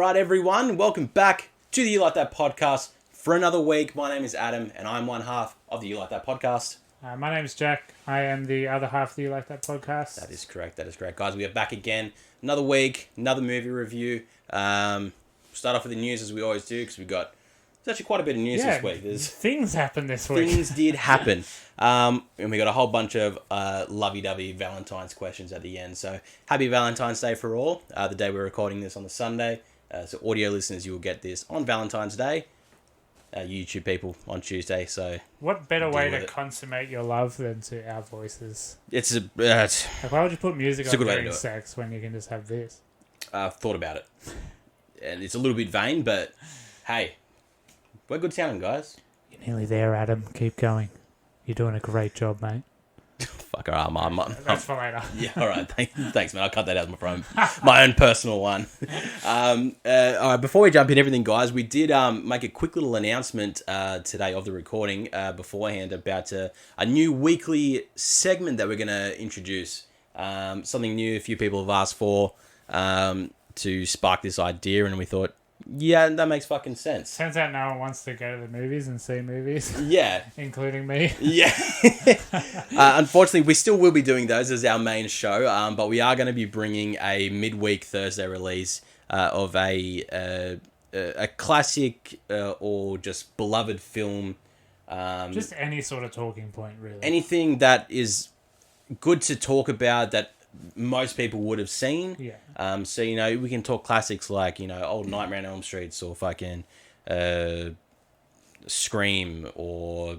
right, everyone. Welcome back to the You Like That podcast for another week. My name is Adam, and I'm one half of the You Like That podcast. My name is Jack. I am the other half of the You Like That podcast. That is correct. Guys, we are back again. Another week, another movie review. Start off with the news as we always do, because there's actually quite a bit of news this week. Things happened this week. Things did happen. And we got a whole bunch of lovey-dovey Valentine's questions at the end. So, happy Valentine's Day for all. The day we're recording this on the Sunday. So, audio listeners, you will get this on Valentine's Day. YouTube people on Tuesday. So, what better way to consummate your love than to our voices? Like, why would you put music on during sex when you can just have this? I've thought about it. And it's a little bit vain, but hey, we're good sounding, guys. You're nearly there, Adam. Keep going. You're doing a great job, mate. Fuck, all right, that's for later. Yeah, all right. Thanks, man. I'll cut that out of my own personal one. All right, before we jump in everything, guys, we did make a quick little announcement today of the recording beforehand about a new weekly segment that we're going to introduce. Something new a few people have asked for to spark this idea, and we thought, yeah, that makes fucking sense. Turns out no one wants to go to the movies and see movies. Yeah. Including me. Yeah. Unfortunately, we still will be doing those as our main show, but we are going to be bringing a midweek Thursday release of a classic or just beloved film. Just any sort of talking point, really. Anything that is good to talk about that most people would have seen. Yeah. So, we can talk classics like, old Nightmare on Elm Street or fucking Scream or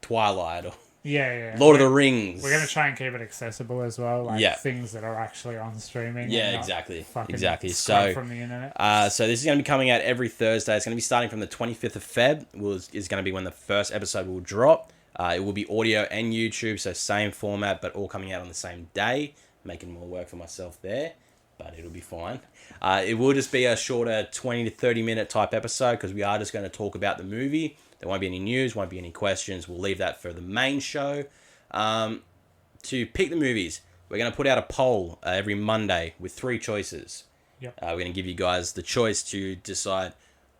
Twilight or Lord of the Rings. We're going to try and keep it accessible as well. Like things that are actually on streaming. Yeah, exactly. So from the internet. So this is going to be coming out every Thursday. It's going to be starting from the 25th of Feb. Is going to be when the first episode will drop. It will be audio and YouTube, so same format, but all coming out on the same day. Making more work for myself there, but it'll be fine. It will just be a shorter 20 to 30 minute type episode because we are just going to talk about the movie. There won't be any news, won't be any questions. We'll leave that for the main show. To pick the movies, we're going to put out a poll every Monday with 3 choices. Yep. We're going to give you guys the choice to decide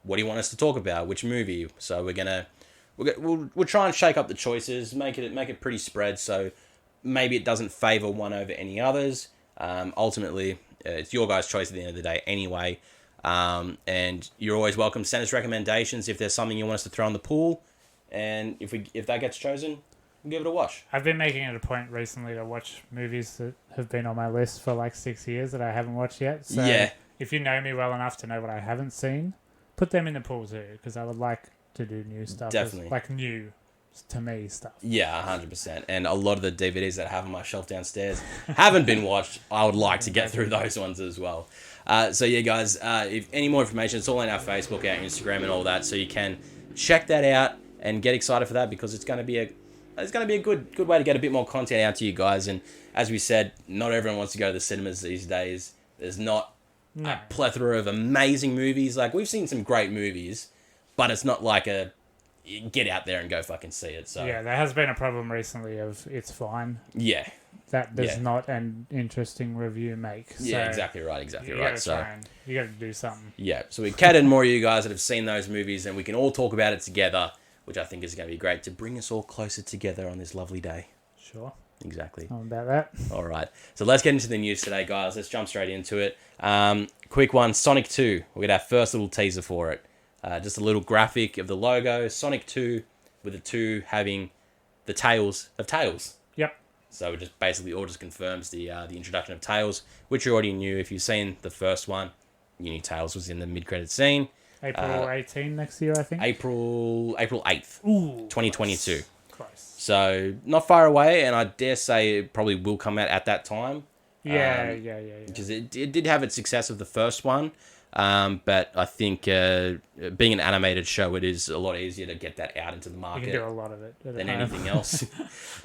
what do you want us to talk about, which movie. So we'll try and shake up the choices, make it pretty spread. So maybe it doesn't favor one over any others. Ultimately, it's your guys' choice at the end of the day anyway. And you're always welcome to send us recommendations if there's something you want us to throw in the pool. And if that gets chosen, we'll give it a watch. I've been making it a point recently to watch movies that have been on my list for like 6 years that I haven't watched yet. So if you know me well enough to know what I haven't seen, put them in the pool too, because I would like to do new stuff. Definitely. Like new to me stuff. Yeah, 100%. And a lot of the DVDs that I have on my shelf downstairs haven't been watched. I would like to get through those ones as well. So yeah, guys, if any more information, it's all on our Facebook, our Instagram, and all that. So you can check that out and get excited for that because it's going to be a good way to get a bit more content out to you guys. And as we said, not everyone wants to go to the cinemas these days. There's not a plethora of amazing movies. Like, we've seen some great movies, but it's not like get out there and go fucking see it. So yeah, there has been a problem recently of It's Fine. Yeah. That does not an interesting review make. So yeah, exactly right. So you got to do something. Yeah, so we catered more of you guys that have seen those movies, and we can all talk about it together, which I think is going to be great to bring us all closer together on this lovely day. Sure. Exactly. I'm about that. All right. So let's get into the news today, guys. Let's jump straight into it. Quick one, Sonic 2. We got our first little teaser for it. Just a little graphic of the logo, Sonic 2, with the 2 having the tails of Tails. Yep. So it just basically all just confirms the introduction of Tails, which you already knew. If you've seen the first one, you knew Tails was in the mid-credit scene. April 18 next year, I think. April 8th, 2022. Close. So not far away, and I dare say it probably will come out at that time. Yeah. Because it did have its success of the first one. But I think being an animated show, it is a lot easier to get that out into the market. You can do a lot of it than anything else.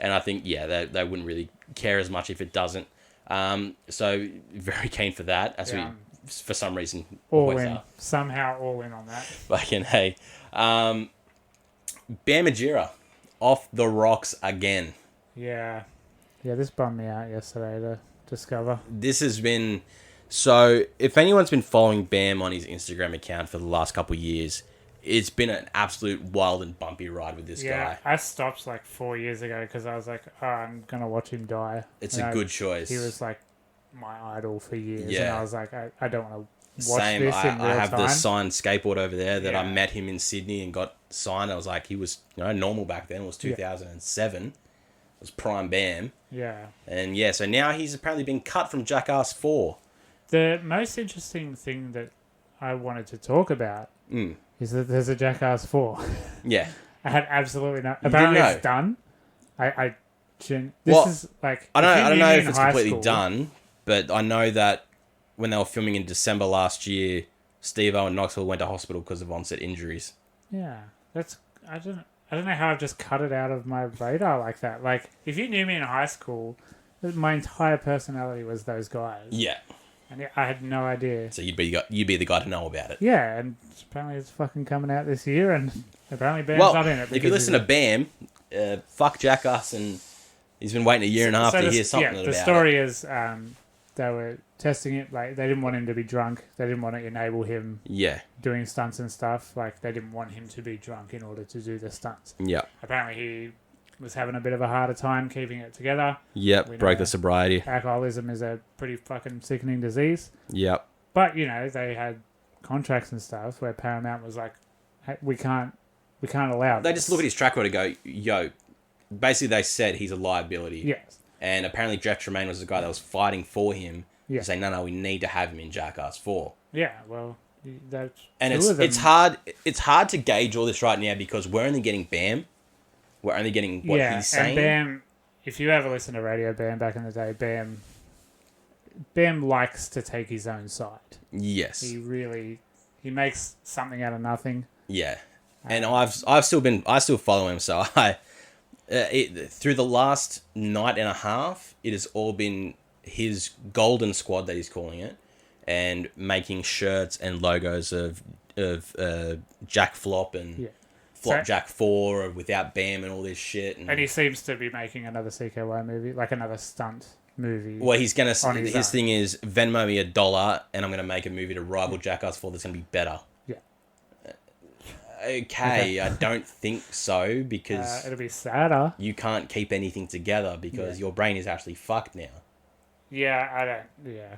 And I think, they wouldn't really care as much if it doesn't. So very keen for that, as we, for some reason, all in. Somehow all in on that. Fucking hey. Bam Margera, off the rocks again. Yeah, this bummed me out yesterday to discover. This has been So, if anyone's been following Bam on his Instagram account for the last couple of years, it's been an absolute wild and bumpy ride with this guy. Yeah, I stopped like 4 years ago because I was like, oh, I'm going to watch him die. It's a good choice. He was like my idol for years. Yeah. And I was like, I don't want to watch Same. this in real I have time. the signed skateboard over there that I Yeah. met him in Sydney and got signed. I was like, he was normal back then. It was 2007. It was prime Bam. Yeah. And yeah, so now he's apparently been cut from Jackass 4. The most interesting thing that I wanted to talk about is that there's a Jackass 4. Yeah. I had absolutely no... You Apparently didn't know? It's done. This Well, is like... I don't know if it's completely school, done, but I know that when they were filming in December last year, Steve-O and Knoxville went to hospital because of onset injuries. Yeah. That's... I don't know how I've just cut it out of my radar like that. Like, if you knew me in high school, my entire personality was those guys. Yeah. And I had no idea. So you'd be the guy to know about it. Yeah, and apparently it's fucking coming out this year, and apparently Bam's not in it. If you listen to Bam, fuck Jackass, and he's been waiting a year and a half to hear something about it. The story is they were testing it, like, they didn't want him to be drunk. They didn't want to enable him doing stunts and stuff. Like, they didn't want him to be drunk in order to do the stunts. Yeah. Apparently he was having a bit of a harder time keeping it together. Yep, broke the sobriety. Alcoholism is a pretty fucking sickening disease. Yep. But, they had contracts and stuff where Paramount was like, hey, we can't allow They this. just look at his track record and go, yo, basically they said he's a liability. Yes. And apparently Jeff Tremaine was the guy that was fighting for him to say, no, we need to have him in Jackass 4. Yeah, well, that's and two of them. it's hard to gauge all this right now because we're only getting Bam. We're only getting what he's saying. And Bam, if you ever listen to Radio Bam back in the day, Bam likes to take his own side. Yes. He makes something out of nothing. Yeah. And I still follow him, so through the last night and a half, it has all been his golden squad that he's calling it, and making shirts and logos of Jack Flop and Flop Jack 4 without Bam and all this shit. And he seems to be making another CKY movie, like another stunt movie. Well, his thing is Venmo me $1 and I'm going to make a movie to rival Jackass 4 that's going to be better. Yeah. Okay, I don't think so because it'll be sadder. You can't keep anything together because your brain is actually fucked now. Yeah, I don't. Yeah.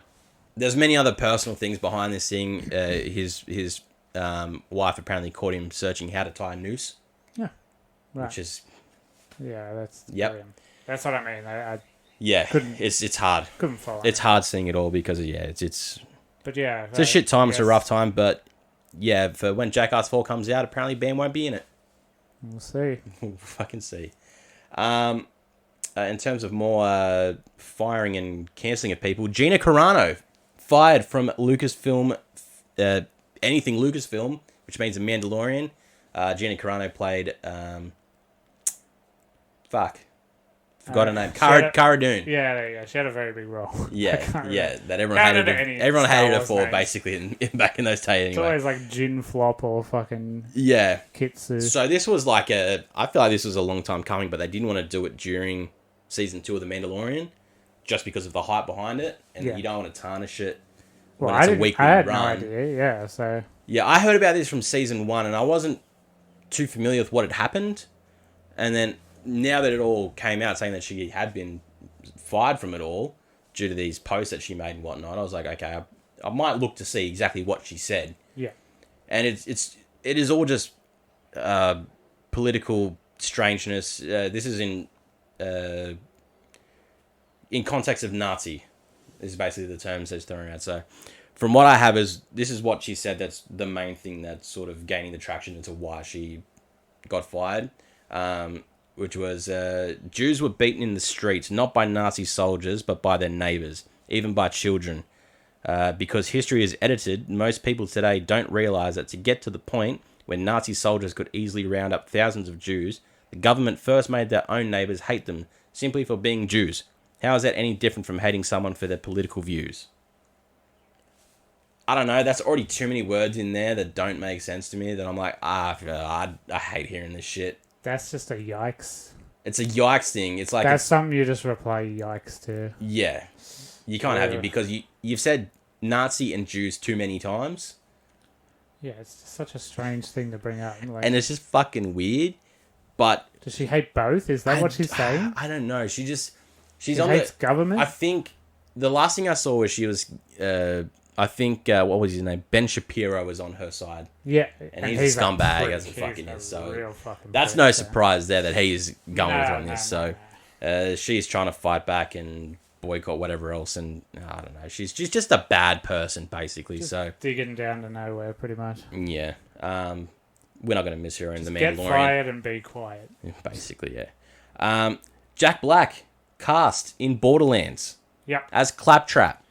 There's many other personal things behind this thing. His wife apparently caught him searching how to tie a noose. Yeah. Right. Which is. Yeah, that's. Yep. That's what I mean. I it's hard. Couldn't follow. It's hard seeing it all because it's. But yeah, it's a shit time. It's a rough time, but yeah, for when Jackass 4 comes out, apparently Bam won't be in it. We'll see. We'll fucking see. In terms of more firing and cancelling of people, Gina Carano fired from Lucasfilm, anything Lucasfilm, which means The Mandalorian. Gina Carano played, forgot her name, Cara Dune. Yeah, there you go. She had a very big role. Yeah, that everyone hated her for, basically, back in those days. It's always like Jin Flop or fucking Kitsu. So this was I feel like this was a long time coming, but they didn't want to do it during season 2 of The Mandalorian, just because of the hype behind it, and you don't want to tarnish it when it's a weekly run. I had no idea, Yeah, I heard about this from season 1, and I wasn't too familiar with what had happened, and then now that it all came out saying that she had been fired from it all due to these posts that she made and whatnot, I was like, okay, I might look to see exactly what she said. Yeah. And it is all just political strangeness. This is in context of Nazi, is basically the terms that's throwing out. So from what I have this is what she said that's the main thing that's sort of gaining the traction into why she got fired, which was Jews were beaten in the streets, not by Nazi soldiers, but by their neighbours, even by children. Because history is edited, most people today don't realise that to get to the point where Nazi soldiers could easily round up thousands of Jews, the government first made their own neighbours hate them simply for being Jews. How is that any different from hating someone for their political views? I don't know. That's already too many words in there that don't make sense to me. That I'm like, I hate hearing this shit. That's just a yikes. It's a yikes thing. It's like that's something you just reply yikes to. Yeah, you can't have it because you've said Nazi and Jews too many times. Yeah, it's just such a strange thing to bring up. Like, And it's just fucking weird. But does she hate both? Is that what she's saying? I don't know. She's She on hates the government? I think the last thing I saw was she was I think what was his name? Ben Shapiro was on her side. Yeah. And he's a scumbag as it fucking is. So that's no surprise there that he's going with her on this. So she's trying to fight back and boycott whatever else, and I don't know. She's just a bad person basically. Just so digging down to nowhere, pretty much. Yeah. We're not going to miss her in the Mandalorian. Get fired and be quiet. Basically, yeah. Jack Black cast in Borderlands. Yep. As Claptrap.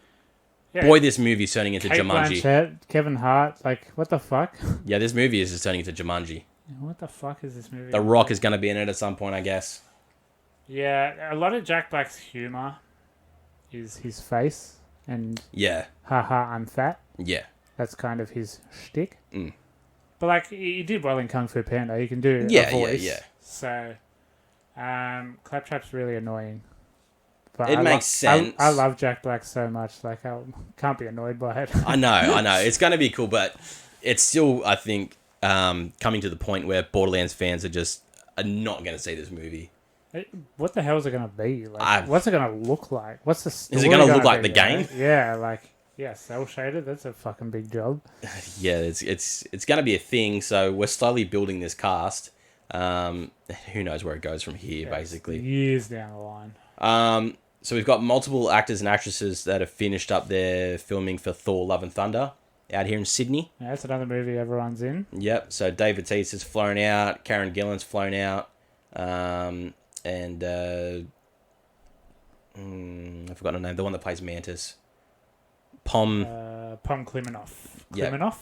Yeah. Boy, this movie's turning into Kate Jumanji. Blanchett, Kevin Hart, like, what the fuck? Yeah, this movie is just turning into Jumanji. What the fuck is this movie? The Rock is going to be in it at some point, I guess. Yeah, a lot of Jack Black's humour is his face and haha, I'm fat. Yeah. That's kind of his shtick. Mm. But, like, he did well in Kung Fu Panda. He can do a voice. Yeah. So, Claptrap's really annoying. But it makes sense. I love Jack Black so much. Like, I can't be annoyed by it. I know. It's going to be cool, but it's still, I think, coming to the point where Borderlands fans are not going to see this movie. What the hell is it going to be? Like, what's it going to look like? What's the story? Is it going to look like the game? Right? Yeah, like, cell shaded. That's a fucking big job. Yeah, it's going to be a thing. So we're slowly building this cast. Who knows where it goes from here? Basically, years down the line. So we've got multiple actors and actresses that have finished up their filming for Thor: Love and Thunder out here in Sydney. Yeah, that's another movie everyone's in. Yep. So Dave Bautista's flown out. Karen Gillan's flown out. And I forgot her name. The one that plays Mantis. Pom Klimenoff. Klimenoff.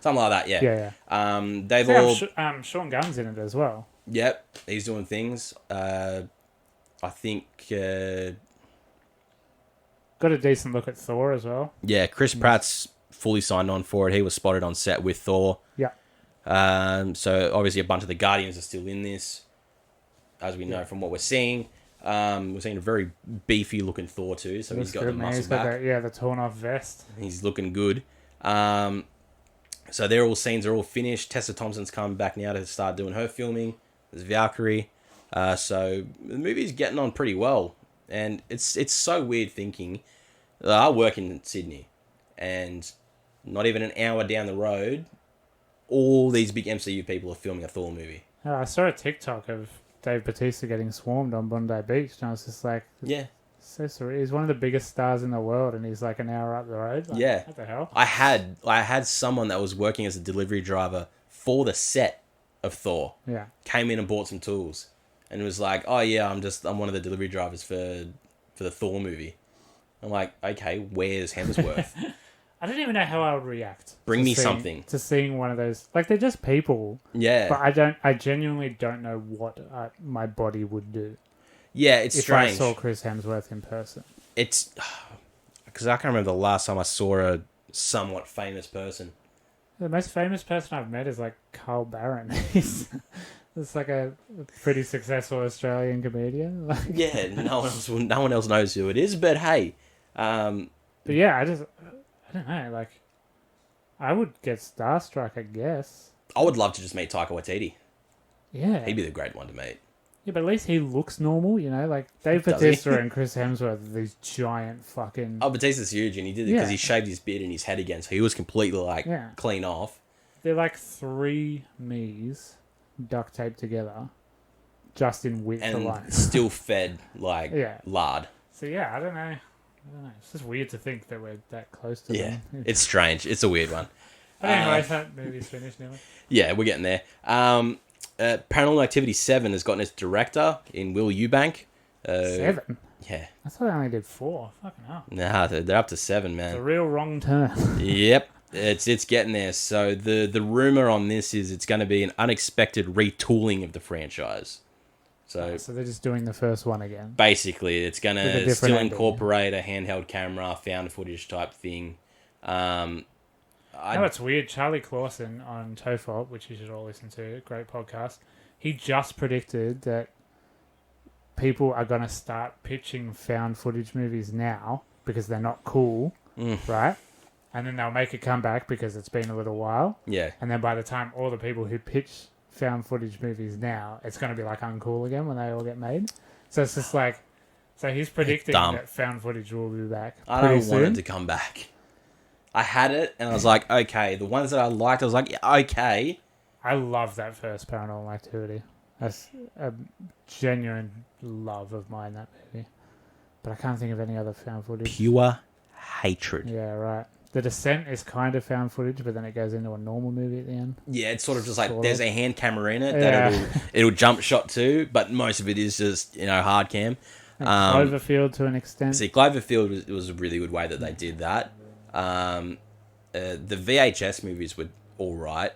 Something like that. Yeah. Yeah. They've all. Sean Gunn's in it as well. Yep. He's doing things. I think got a decent look at Thor as well. Yeah, Chris Pratt's fully signed on for it. He was spotted on set with Thor. Yeah. So obviously a bunch of the Guardians are still in this, as we know from what we're seeing. We're seeing a very beefy looking Thor too, so he's got the muscle back. The torn off vest. He's looking good. So scenes are all finished. Tessa Thompson's coming back now to start doing her filming. There's Valkyrie. So the movie's getting on pretty well, and it's so weird thinking. I work in Sydney, and not even an hour down the road, all these big MCU people are filming a Thor movie. I saw a TikTok of Dave Bautista getting swarmed on Bondi Beach, and I was just like, so sorry. He's one of the biggest stars in the world, and he's like an hour up the road. Like, what the hell? I had someone that was working as a delivery driver for the set of Thor. Yeah, came in and bought some tools. And it was like, oh yeah, I'm one of the delivery drivers for the Thor movie. I'm like, okay, where's Hemsworth? I don't even know how I would react. Bring me something. To seeing one of those, like, they're just people. Yeah. But I genuinely don't know what my body would do. Yeah, it's strange. If I saw Chris Hemsworth in person. It's because I can't remember the last time I saw a somewhat famous person. The most famous person I've met is like Carl Barron. It's like a pretty successful Australian comedian. Yeah, no one else knows who it is, but hey. But yeah, I don't know, like, I would get starstruck, I guess. I would love to just meet Taika Waititi. Yeah. He'd be the great one to meet. Yeah, but at least he looks normal, you know? Like, Dave Bautista and Chris Hemsworth are these giant fucking... Oh, Bautista's huge, and he did it because he shaved his beard and his head again, so he was completely, clean off. They're like three me's duct taped together, just in width alone. And still fed, lard. So, yeah, I don't know. It's just weird to think that we're that close to them. Yeah, it's strange. It's a weird one. But anyway, that movie's finished now. Yeah, we're getting there. Paranormal Activity 7 has gotten its director in Will Eubank. 7? Yeah. I thought they only did 4. Fucking hell. Nah, they're up to 7, man. It's a real wrong turn. Yep. It's getting there. So the rumor on this is it's going to be an unexpected retooling of the franchise. So they're just doing the first one again. Basically, it's going to still incorporate a handheld camera, found footage type thing. It's weird. Charlie Clausen on Tofop, which you should all listen to, great podcast, he just predicted that people are going to start pitching found footage movies now because they're not cool, right? And then they'll make a comeback because it's been a little while. Yeah. And then by the time all the people who pitch found footage movies now, it's going to be like uncool again when they all get made. So it's just like, so he's predicting that found footage will be back. I don't want it to come back. I had it and I was like, okay. The ones that I liked, I was like, yeah, okay. I love that first Paranormal Activity. That's a genuine love of mine, that movie. But I can't think of any other found footage. Pure hatred. Yeah, right. The Descent is kind of found footage, but then it goes into a normal movie at the end. Yeah, it's sort of just like there's a hand camera in it that it'll jump shot to, but most of it is just, hard cam. Cloverfield to an extent. See, Cloverfield was a really good way that they did that. The VHS movies were all right.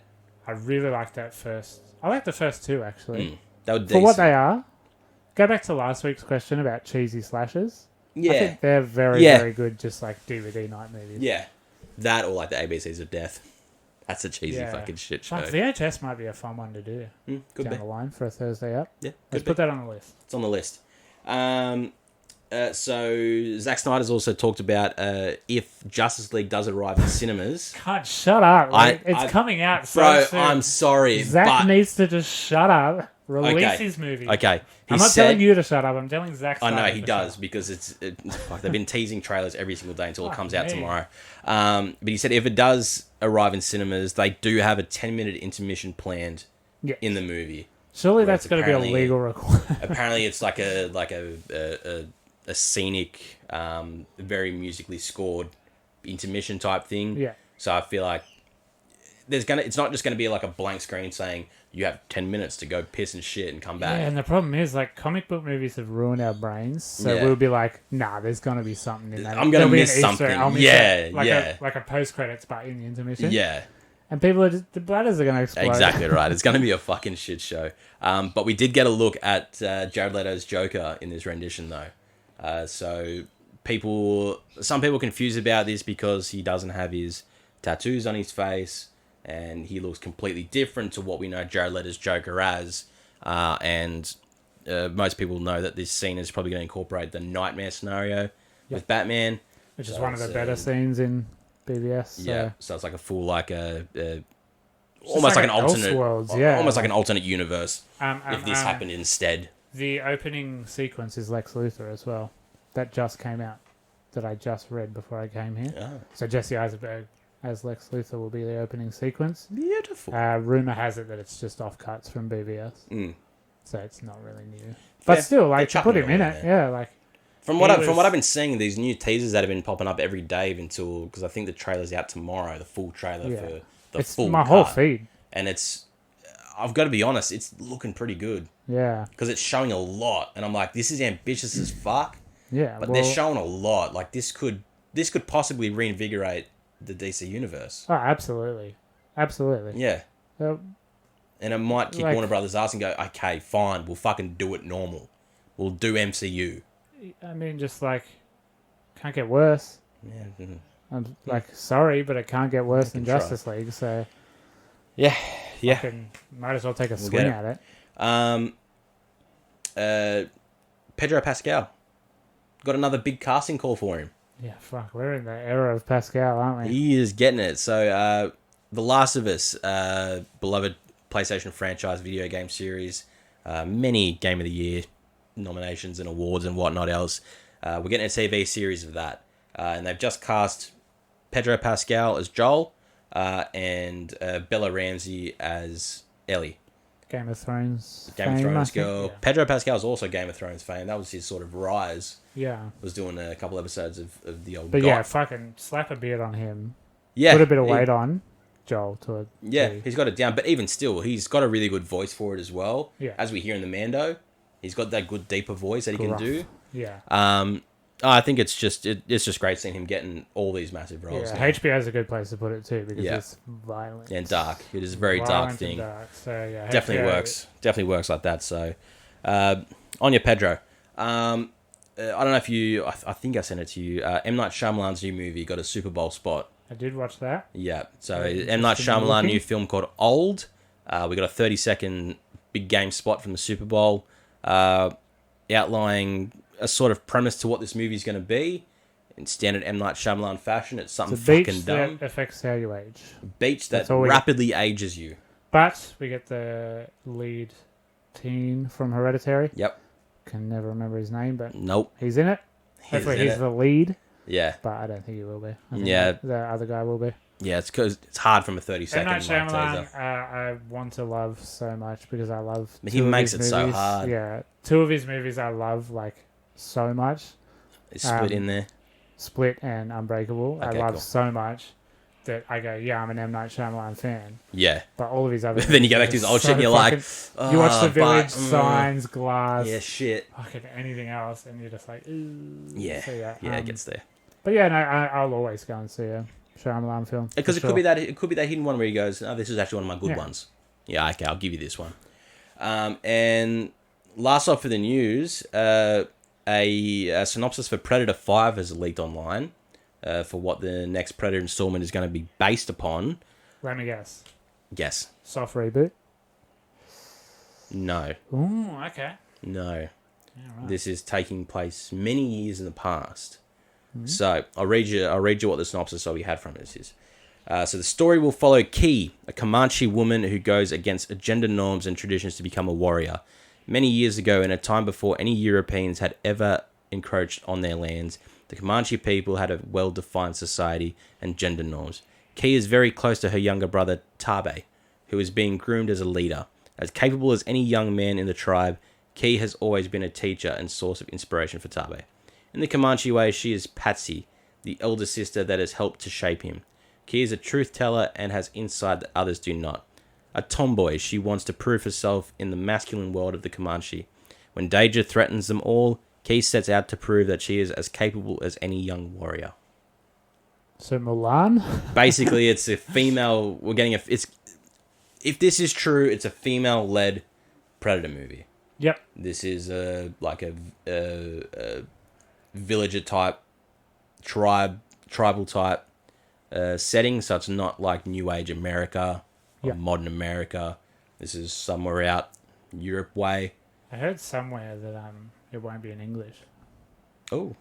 I really like that first. I like the first two, actually. They were For decent. what they are. Go back to last week's question about cheesy slashers. Yeah. I think they're very, very good, just like DVD night movies. Yeah. That or like the ABCs of Death. That's a cheesy fucking shit show. VHS might be a fun one to do could down be. the line for a Thursday up. Yeah, let's put that on the list. It's on the list. So Zack Snyder's also talked about if Justice League does arrive in cinemas. God, shut up! It's coming out so soon. I'm sorry. Zack needs to just shut up. Release his movie. Okay. I'm not telling you to shut up. I'm telling Zack Snyder. I know he does because it's like they've been teasing trailers every single day until it comes out tomorrow. But he said if it does arrive in cinemas, they do have a 10-minute intermission planned in the movie. Surely that's going to be a legal requirement. Apparently, it's like a scenic, very musically scored intermission type thing. Yeah. So I feel like it's not just gonna be like a blank screen saying you have 10 minutes to go piss and shit and come back. Yeah, and the problem is like comic book movies have ruined our brains, so we'll be like, nah, there's gonna be something in that. I'm gonna miss something. Like a post credits but in the intermission. Yeah. And people are the bladders are gonna explode. Exactly right. It's gonna be a fucking shit show. But we did get a look at Jared Leto's Joker in this rendition though. So some people confused about this because he doesn't have his tattoos on his face and he looks completely different to what we know Jared Leto's Joker as. And most people know that this scene is probably going to incorporate the nightmare scenario with Batman. Which is one of the better scenes in BVS. So. Yeah, so it's like a full almost like an alternate worlds, almost like an alternate universe if this happened instead. The opening sequence is Lex Luthor as well. That just came out. That I just read before I came here. Oh. So Jesse Eisenberg as Lex Luthor will be the opening sequence. Beautiful. Rumor has it that it's just offcuts from BVS. So it's not really new. But still, like, to put him in it, like... From what I've been seeing, these new teasers that have been popping up every day until... Because I think the trailer's out tomorrow, the full trailer for the full my whole feed. And it's... I've got to be honest, it's looking pretty good. Yeah. Because it's showing a lot. And I'm like, this is ambitious as fuck. Yeah, but they're showing a lot. Like, this could possibly reinvigorate the DC universe. Oh, absolutely. Absolutely. Yeah. And it might kick Warner Brothers' ass and go, okay, fine, we'll fucking do it normal. We'll do MCU. I mean, just like, can't get worse. Yeah. I'm like, sorry, but it can't get worse than Justice League, so... Yeah. Might as well take a swing at it. Pedro Pascal. Got another big casting call for him. Yeah, fuck. We're in the era of Pascal, aren't we? He is getting it. So, The Last of Us, beloved PlayStation franchise video game series, many Game of the Year nominations and awards and whatnot else. We're getting a TV series of that. And they've just cast Pedro Pascal as Joel and Bella Ramsey as Ellie. Game of Thrones girl. Yeah. Pedro Pascal is also Game of Thrones fame. That was his sort of rise. Yeah. Was doing a couple episodes of the old. But yeah, fucking slap a beard on him. Yeah. Put a bit of weight on Joel to a T. He's got it down. But even still, he's got a really good voice for it as well. Yeah. As we hear in the Mando, he's got that good deeper voice that he can do. Yeah. I think it's just great seeing him getting all these massive roles. Yeah, HBO is a good place to put it too because it's violent and dark. It is a very dark thing. Dark. So yeah, definitely works. Definitely works like that. So, on your Pedro. I don't know if you. I think I sent it to you. M. Night Shyamalan's new movie got a Super Bowl spot. I did watch that. Yeah. So M. Night Shyamalan new film called Old. We got a 30-second big game spot from the Super Bowl, outlining a sort of premise to what this movie is going to be. in standard M. Night Shyamalan fashion, it's something It's a beach fucking dumb. that affects how you age. Beach that rapidly ages you. But we get the lead teen from Hereditary. Yep. Can never remember his name, but nope, he's in it. Hopefully he's the lead. Yeah. But I don't think he will be. Yeah. The other guy will be. Yeah, it's because it's hard from a 30-second M. Night Shyamalan, I want to love so much because I love. He makes it so hard. Yeah, 2 of his movies I love like so much. Is Split in there? Split and Unbreakable. Okay, I love cool. so much that I go, yeah, I'm an M. Night Shyamalan fan. Yeah. But all of his other. Then you go back to his old shit and you're like, you watch The Village, Signs, Glass. Yeah, shit. Fucking anything else, and you're just like, ooh. Yeah. So, yeah, it gets there. But yeah, no, I'll always go and see a Shyamalan film because it could be that hidden one where he goes, "Oh, this is actually one of my good ones." Yeah, okay, I'll give you this one. And last off for the news, a synopsis for Predator 5 has leaked online for what the next Predator installment is going to be based upon. Let me guess. Guess. Soft reboot. No. Ooh, okay. No. Right. This is taking place many years in the past. So I'll read you what the synopsis we had from this is. So the story will follow Key, a Comanche woman who goes against gender norms and traditions to become a warrior. Many years ago, in a time before any Europeans had ever encroached on their lands, the Comanche people had a well-defined society and gender norms. Key is very close to her younger brother, Tabe, who is being groomed as a leader. As capable as any young man in the tribe, Key has always been a teacher and source of inspiration for Tabe. In the Comanche way, she is Patsy, the elder sister that has helped to shape him. Key is a truth teller and has insight that others do not. A tomboy, she wants to prove herself in the masculine world of the Comanche. When danger threatens them all, Key sets out to prove that she is as capable as any young warrior. So Mulan? Basically, it's a female. We're getting if this is true, it's a female-led Predator movie. Yep. This is like a villager type, tribal type setting, so it's not like New Age America or modern America. This is somewhere out Europe way. I heard somewhere that it won't be in English. Oh,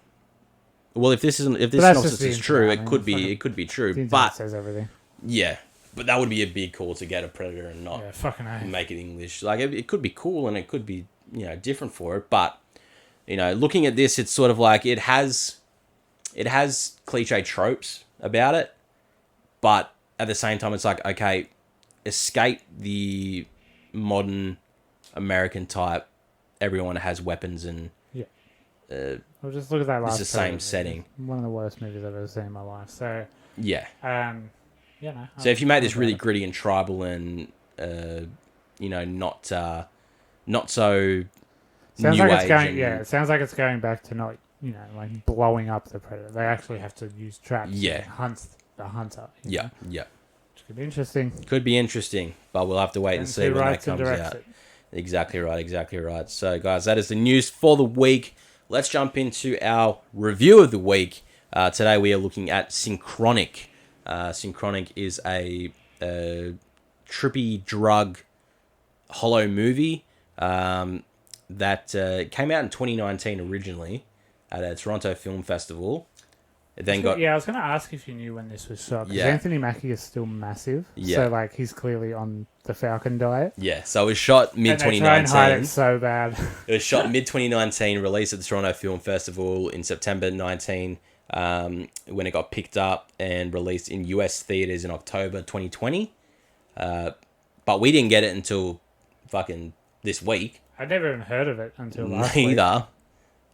well, if this synopsis is true, it could be true. The but says everything. Yeah, but that would be a big call to get a Predator and not make it English. Like it could be cool and it could be different for it, but looking at this, it's sort of like it has cliche tropes about it, but at the same time, it's like, okay, escape the modern American type. Everyone has weapons and well, just look at that last. It's the same setting. One of the worst movies I've ever seen in my life. So yeah, So if you make this really gritty and tribal and not so sounds new like age it's going. It sounds like it's going back to not like blowing up the Predator. They actually have to use traps. Yeah, hunt the hunter. Yeah. Which could be interesting. Could be interesting, but we'll have to wait and see when that comes out. It. Exactly right. So, guys, that is the news for the week. Let's jump into our review of the week. Today we are looking at Synchronic. Synchronic is a trippy drug horror movie that came out in 2019 originally at a Toronto Film Festival. It then got... Yeah, I was going to ask if you knew when this was shot. Because Anthony Mackie is still massive. Yeah. So, he's clearly on the Falcon diet. Yeah, so it was shot mid-2019. And they try and hide it so bad. It was shot mid-2019, released at the Toronto Film Festival in September 19, when it got picked up and released in US theaters in October 2020. But we didn't get it until fucking this week. I'd never even heard of it until last week. Neither.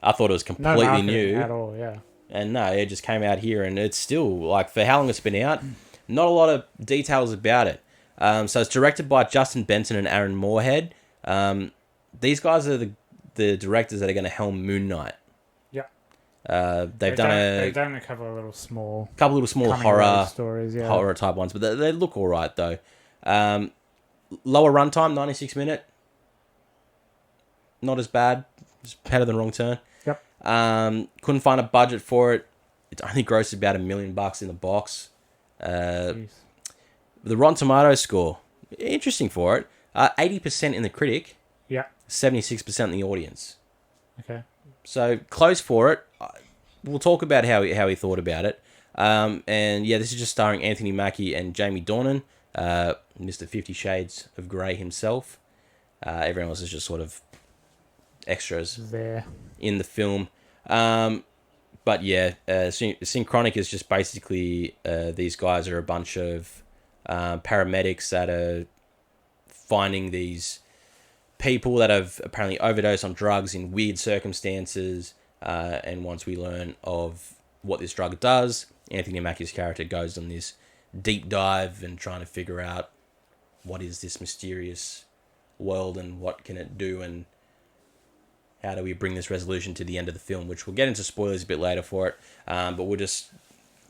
I thought it was completely new. At all, yeah. And no, it just came out here, and it's still, for how long it's been out, not a lot of details about it. So it's directed by Justin Benson and Aaron Moorhead. These guys are the directors that are going to helm Moon Knight. Yeah. They've done a couple of little small horror stories, horror type ones, but they look all right though. Lower runtime, 96 minute. Not as bad. It's better than Wrong Turn. Yep. Couldn't find a budget for it. It only grossed about $1 million in the box. The Rotten Tomatoes score, interesting for it. 80% in the critic. Yeah. 76% in the audience. Okay. So close for it. we'll talk about how he thought about it. And yeah, this is just starring Anthony Mackie and Jamie Dornan, Mr. 50 Shades of Grey himself. Everyone else is just sort of extras there in the film. But yeah, Synchronic is just basically these guys are a bunch of paramedics that are finding these people that have apparently overdosed on drugs in weird circumstances. And once we learn of what this drug does, Anthony Mackie's character goes on this deep dive and trying to figure out what is this mysterious world and what can it do and how do we bring this resolution to the end of the film, which we'll get into spoilers a bit later for it. But we'll just...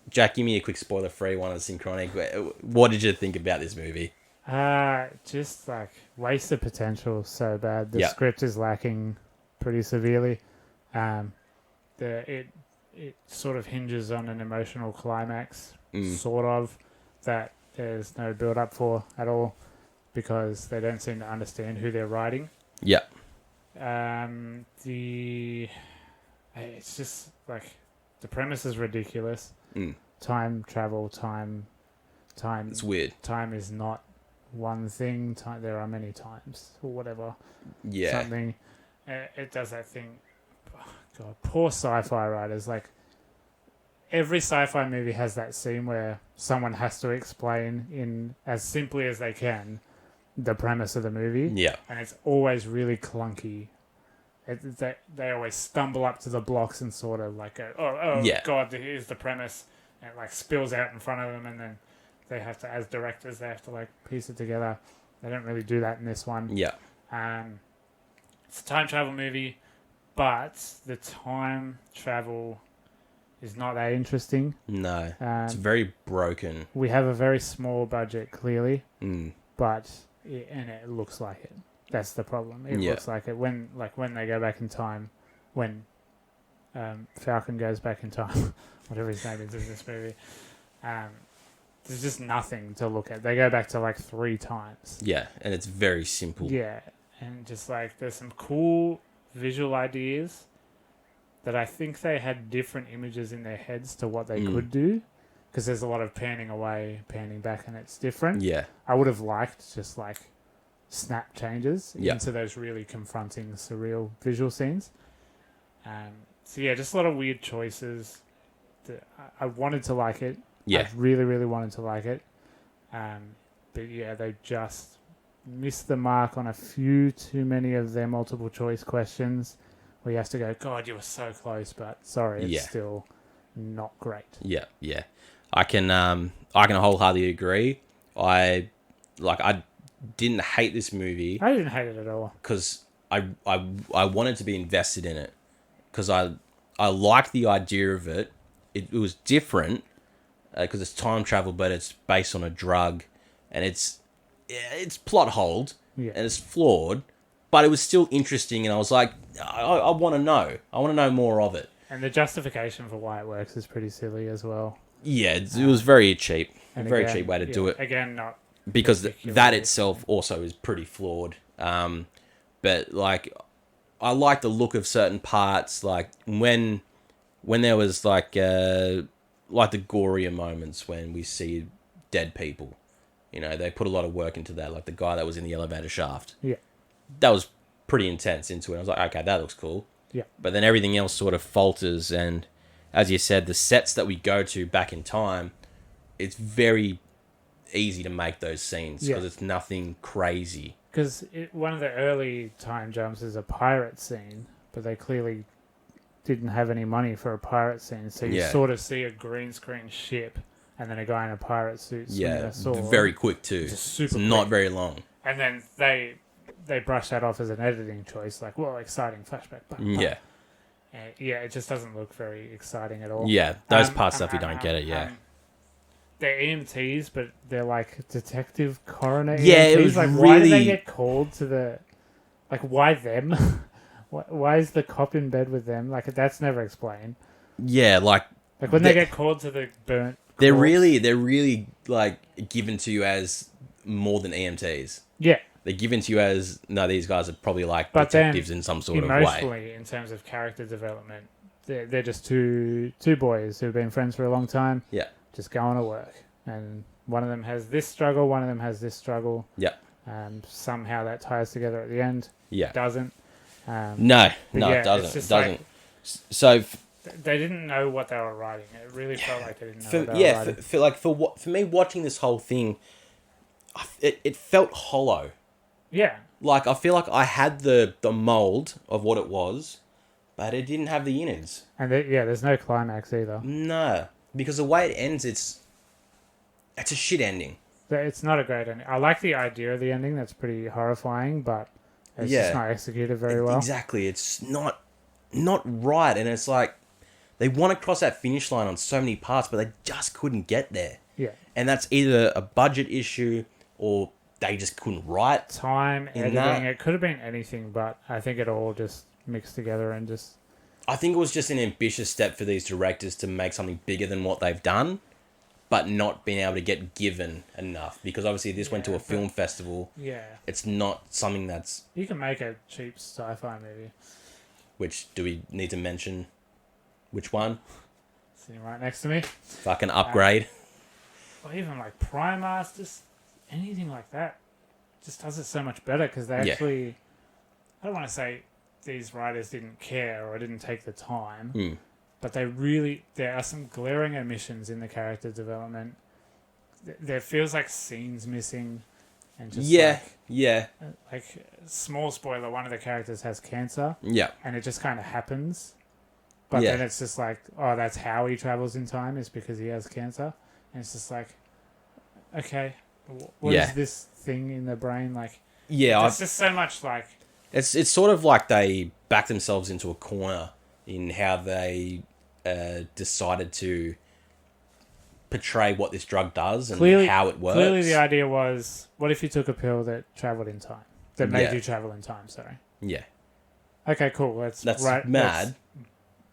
Jack, give me a quick spoiler-free one on Synchronic. What did you think about this movie? Just like wasted potential so bad. The script is lacking pretty severely. It sort of hinges on an emotional climax, sort of, that there's no build-up for at all because they don't seem to understand who they're writing. Yeah. It's just like the premise is ridiculous. Time travel, time. It's weird. Time is not one thing. There are many times or whatever. Yeah. Something. It does that thing. Oh, God, poor sci-fi writers. Like every sci-fi movie has that scene where someone has to explain in as simply as they can the premise of the movie. Yeah. And it's always really clunky. They always stumble up to the blocks and sort of like go, God, here's the premise. And it like spills out in front of them and then they have to, as directors, they have to like piece it together. They don't really do that in this one. Yeah. It's a time travel movie, but the time travel is not that interesting. No. It's very broken. We have a very small budget, clearly, but it looks like it. That's the problem. It looks like it when they go back in time, when Falcon goes back in time, whatever his name is in this movie. There's just nothing to look at. They go back to like 3 times. Yeah, and it's very simple. Yeah, and just like there's some cool visual ideas that I think they had different images in their heads to what they could do, because there's a lot of panning away, panning back, and it's different. Yeah. I would have liked just like snap changes into those really confronting, surreal visual scenes. So yeah, just a lot of weird choices. I wanted to like it. Yeah. I really, really wanted to like it. But yeah, they just missed the mark on a few too many of their multiple choice questions where you have to go, God, you were so close, but sorry, it's still not great. Yeah, yeah. I can wholeheartedly agree. I didn't hate this movie. I didn't hate it at all. Because I wanted to be invested in it. Because I liked the idea of it. It was different. Because it's time travel, but it's based on a drug, and it's plot holed, and it's flawed, but it was still interesting, and I was like, I want to know. I want to know more of it. And the justification for why it works is pretty silly as well. Yeah, it was very cheap. A very cheap way to do it. Again, not... Because that itself also is pretty flawed. But, like, I like the look of certain parts, like, when there was, like the gorier moments when we see dead people. You know, they put a lot of work into that, like the guy that was in the elevator shaft. Yeah. That was pretty intense into it. I was like, okay, that looks cool. Yeah. But then everything else sort of falters, and as you said, the sets that we go to back in time, it's very easy to make those scenes because it's nothing crazy. Because one of the early time jumps is a pirate scene, but they clearly didn't have any money for a pirate scene, so you sort of see a green screen ship and then a guy in a pirate suit swinging a sword. Very quick too. It's not very long. And then they brush that off as an editing choice, like, well, exciting flashback. Yeah. It just doesn't look very exciting at all. Yeah, those parts stuff you don't get it, They're EMTs, but they're like detective coroner EMTs. It was like, really... why do they get called to the... Like, why them? Why is the cop in bed with them? Like, that's never explained. Yeah, like when they get called to the burnt corpse. They're really, like, given to you as more than EMTs. Yeah. They're given to you as, no, these guys are probably, like, detectives in some sort of way. Emotionally, in terms of character development, they're just two boys who've been friends for a long time. Yeah. Just going to work, and one of them has this struggle, one of them has this struggle. Yeah. Somehow that ties together at the end. Yeah. It doesn't. No, yeah, it doesn't. it's It just doesn't. So they didn't know what they were writing. It really felt like they didn't know what they were writing. For me watching this whole thing, it felt hollow. Yeah. Like I feel like I had the mold of what it was, but it didn't have the innards. And there's no climax either. No, because the way it ends, it's a shit ending. It's not a great ending. I like the idea of the ending. That's pretty horrifying, but it's just not executed very well. Exactly. It's not right, and it's like they want to cross that finish line on so many parts, but they just couldn't get there. Yeah. And that's either a budget issue or they just couldn't write. Time, editing, it could have been anything, but I think it all just mixed together and just... I think it was just an ambitious step for these directors to make something bigger than what they've done, but not being able to get given enough. Because obviously this went to a film festival. Yeah. It's not something that's... You can make a cheap sci-fi movie. Which, do we need to mention which one? Sitting right next to me. Fucking Upgrade. Or even like Primus, just anything like that. Just does it so much better because they actually... I don't want to say these writers didn't care or didn't take the time, but they really... There are some glaring omissions in the character development. There feels like scenes missing. And just like small spoiler, one of the characters has cancer. Yeah. And it just kind of happens. But then it's just like, oh, that's how he travels in time, is because he has cancer. And it's just like, okay, what is this thing in the brain? Like, there's just so much like... It's sort of like they backed themselves into a corner in how they decided to portray what this drug does and how it works. Clearly the idea was, what if you took a pill that travelled in time? That made you travel in time, sorry. Yeah. Okay, cool. That's mad. Let's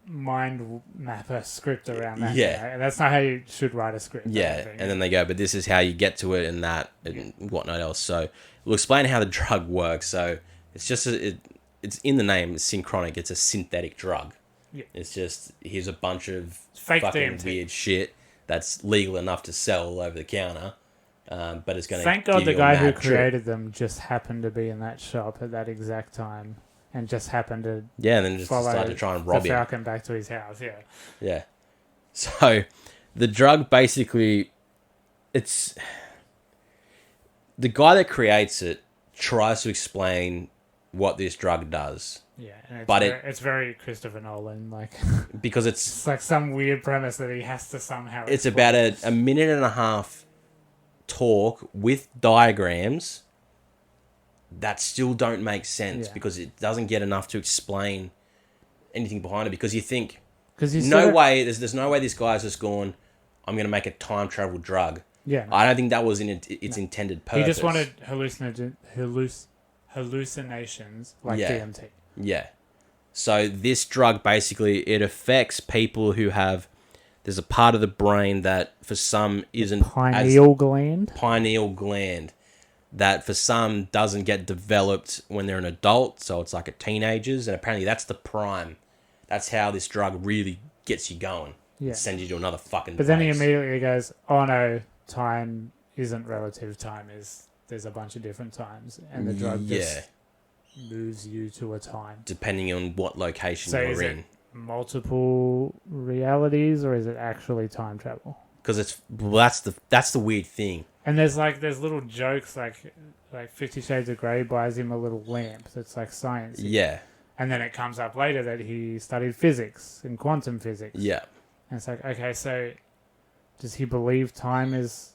mind map a script around that. Yeah. Right? That's not how you should write a script. Yeah, and then they go, but this is how you get to it and that and whatnot else. So we'll explain how the drug works. So it's just, it's in the name, it's Synchronic. It's a synthetic drug. Yeah. It's just, here's a bunch of fake fucking DMT. Weird shit that's legal enough to sell over the counter, but it's going to... Thank God the guy who created them just happened to be in that shop at that exact time and just happened to... Yeah, and then just decided to try and rob the him. Falcon back to his house, yeah. Yeah. So, the drug basically... It's... The guy that creates it tries to explain what this drug does. Yeah, and it's very Christopher Nolan, like... Because it's like some weird premise that he has to somehow... It's about a minute and a half talk with diagrams that still don't make sense because it doesn't get enough to explain anything behind it. Because you think, there's no way this guy's just gone, I'm going to make a time travel drug. Yeah. I don't think that was its intended purpose. He just wanted hallucinations like DMT. Yeah. So this drug basically, it affects people who have, there's a part of the brain that for some isn't... Pineal gland that for some doesn't get developed when they're an adult. So it's like at teenagers. And apparently that's the prime. That's how this drug really gets you going. Yeah. It sends you to another fucking place. Then he immediately goes, oh no, time isn't relative. There's a bunch of different times. And the drug just moves you to a time. Depending on what location you're in. It multiple realities or is it actually time travel? Because that's the weird thing. And there's little jokes like 50 Shades of Grey buys him a little lamp that's like science. Yeah. And then it comes up later that he studied physics and quantum physics. Yeah. And it's like, okay, so does he believe time is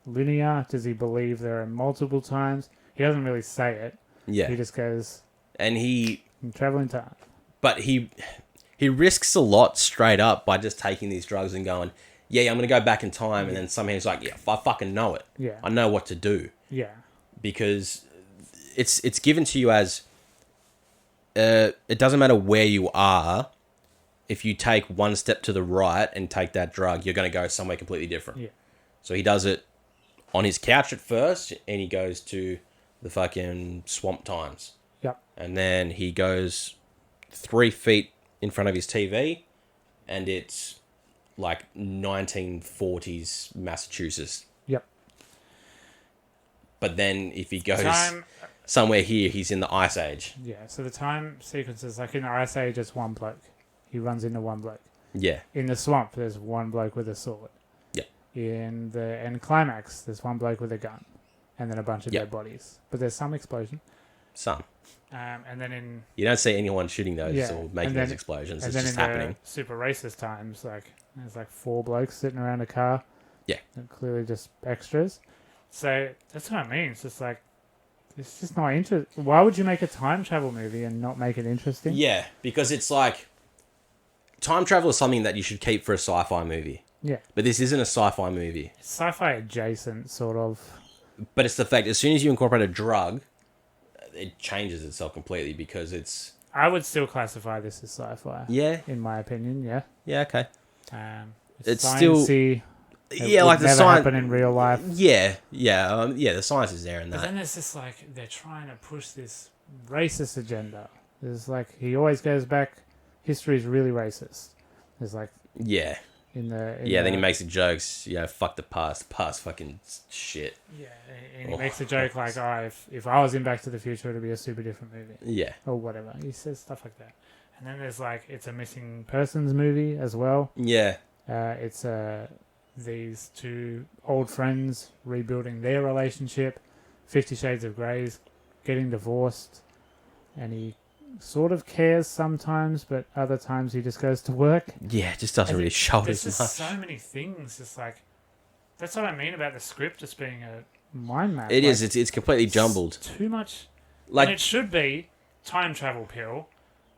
linear? Does he believe there are multiple times? He doesn't really say it. Yeah. He just goes, and I'm traveling time. But he risks a lot straight up by just taking these drugs and going, I'm going to go back in time. And then somehow he's like, I fucking know it. Yeah. I know what to do. Yeah. Because it's given to you as, it doesn't matter where you are. If you take one step to the right and take that drug, you're going to go somewhere completely different. Yeah. So he does it on his couch at first, and he goes to the fucking swamp times. Yep. And then he goes 3 feet in front of his TV, and it's like 1940s Massachusetts. Yep. But then if he goes Time, somewhere here, he's in the Ice Age. yeah, so the time sequences, like in the Ice Age, it's one bloke. He runs into one bloke. Yeah. In the swamp, there's one bloke with a sword. Yeah. In the end climax, there's one bloke with a gun. And then a bunch of dead bodies. But there's some explosion. Some. And then in... You don't see anyone shooting those or making those explosions. It's just happening. And then in the super racist times, like, there's like 4 blokes sitting around a car. Yeah. Clearly just extras. So that's what I mean. It's just like, it's just not interesting. Why would you make a time travel movie and not make it interesting? Yeah, because it's like, time travel is something that you should keep for a sci-fi movie. Yeah. But this isn't a sci-fi movie. It's sci-fi adjacent, sort of. But it's the fact, as soon as you incorporate a drug, it changes itself completely because it's... I would still classify this as sci-fi. Yeah. In my opinion, yeah. Yeah, okay. It's still... It yeah, would like the never science... happen in real life. Yeah, the science is there in that. But then there's this, like, they're trying to push this racist agenda. There's, like, he always goes back, history is really racist. There's, like... Yeah. Then he makes the jokes, fuck the past fucking shit. Yeah, and he makes a joke like, if I was in Back to the Future, it'd be a super different movie. Yeah. Or whatever. He says stuff like that. And then there's, like, it's a missing persons movie as well. Yeah. It's these 2 old friends rebuilding their relationship. 50 Shades of Grey's getting divorced. And he sort of cares sometimes, but other times he just goes to work. Yeah, it just doesn't really show There's as just much. so many things. Just like, that's what I mean about the script just being a mind map. It is. It's completely jumbled. Too much. Like, and it should be time travel pill,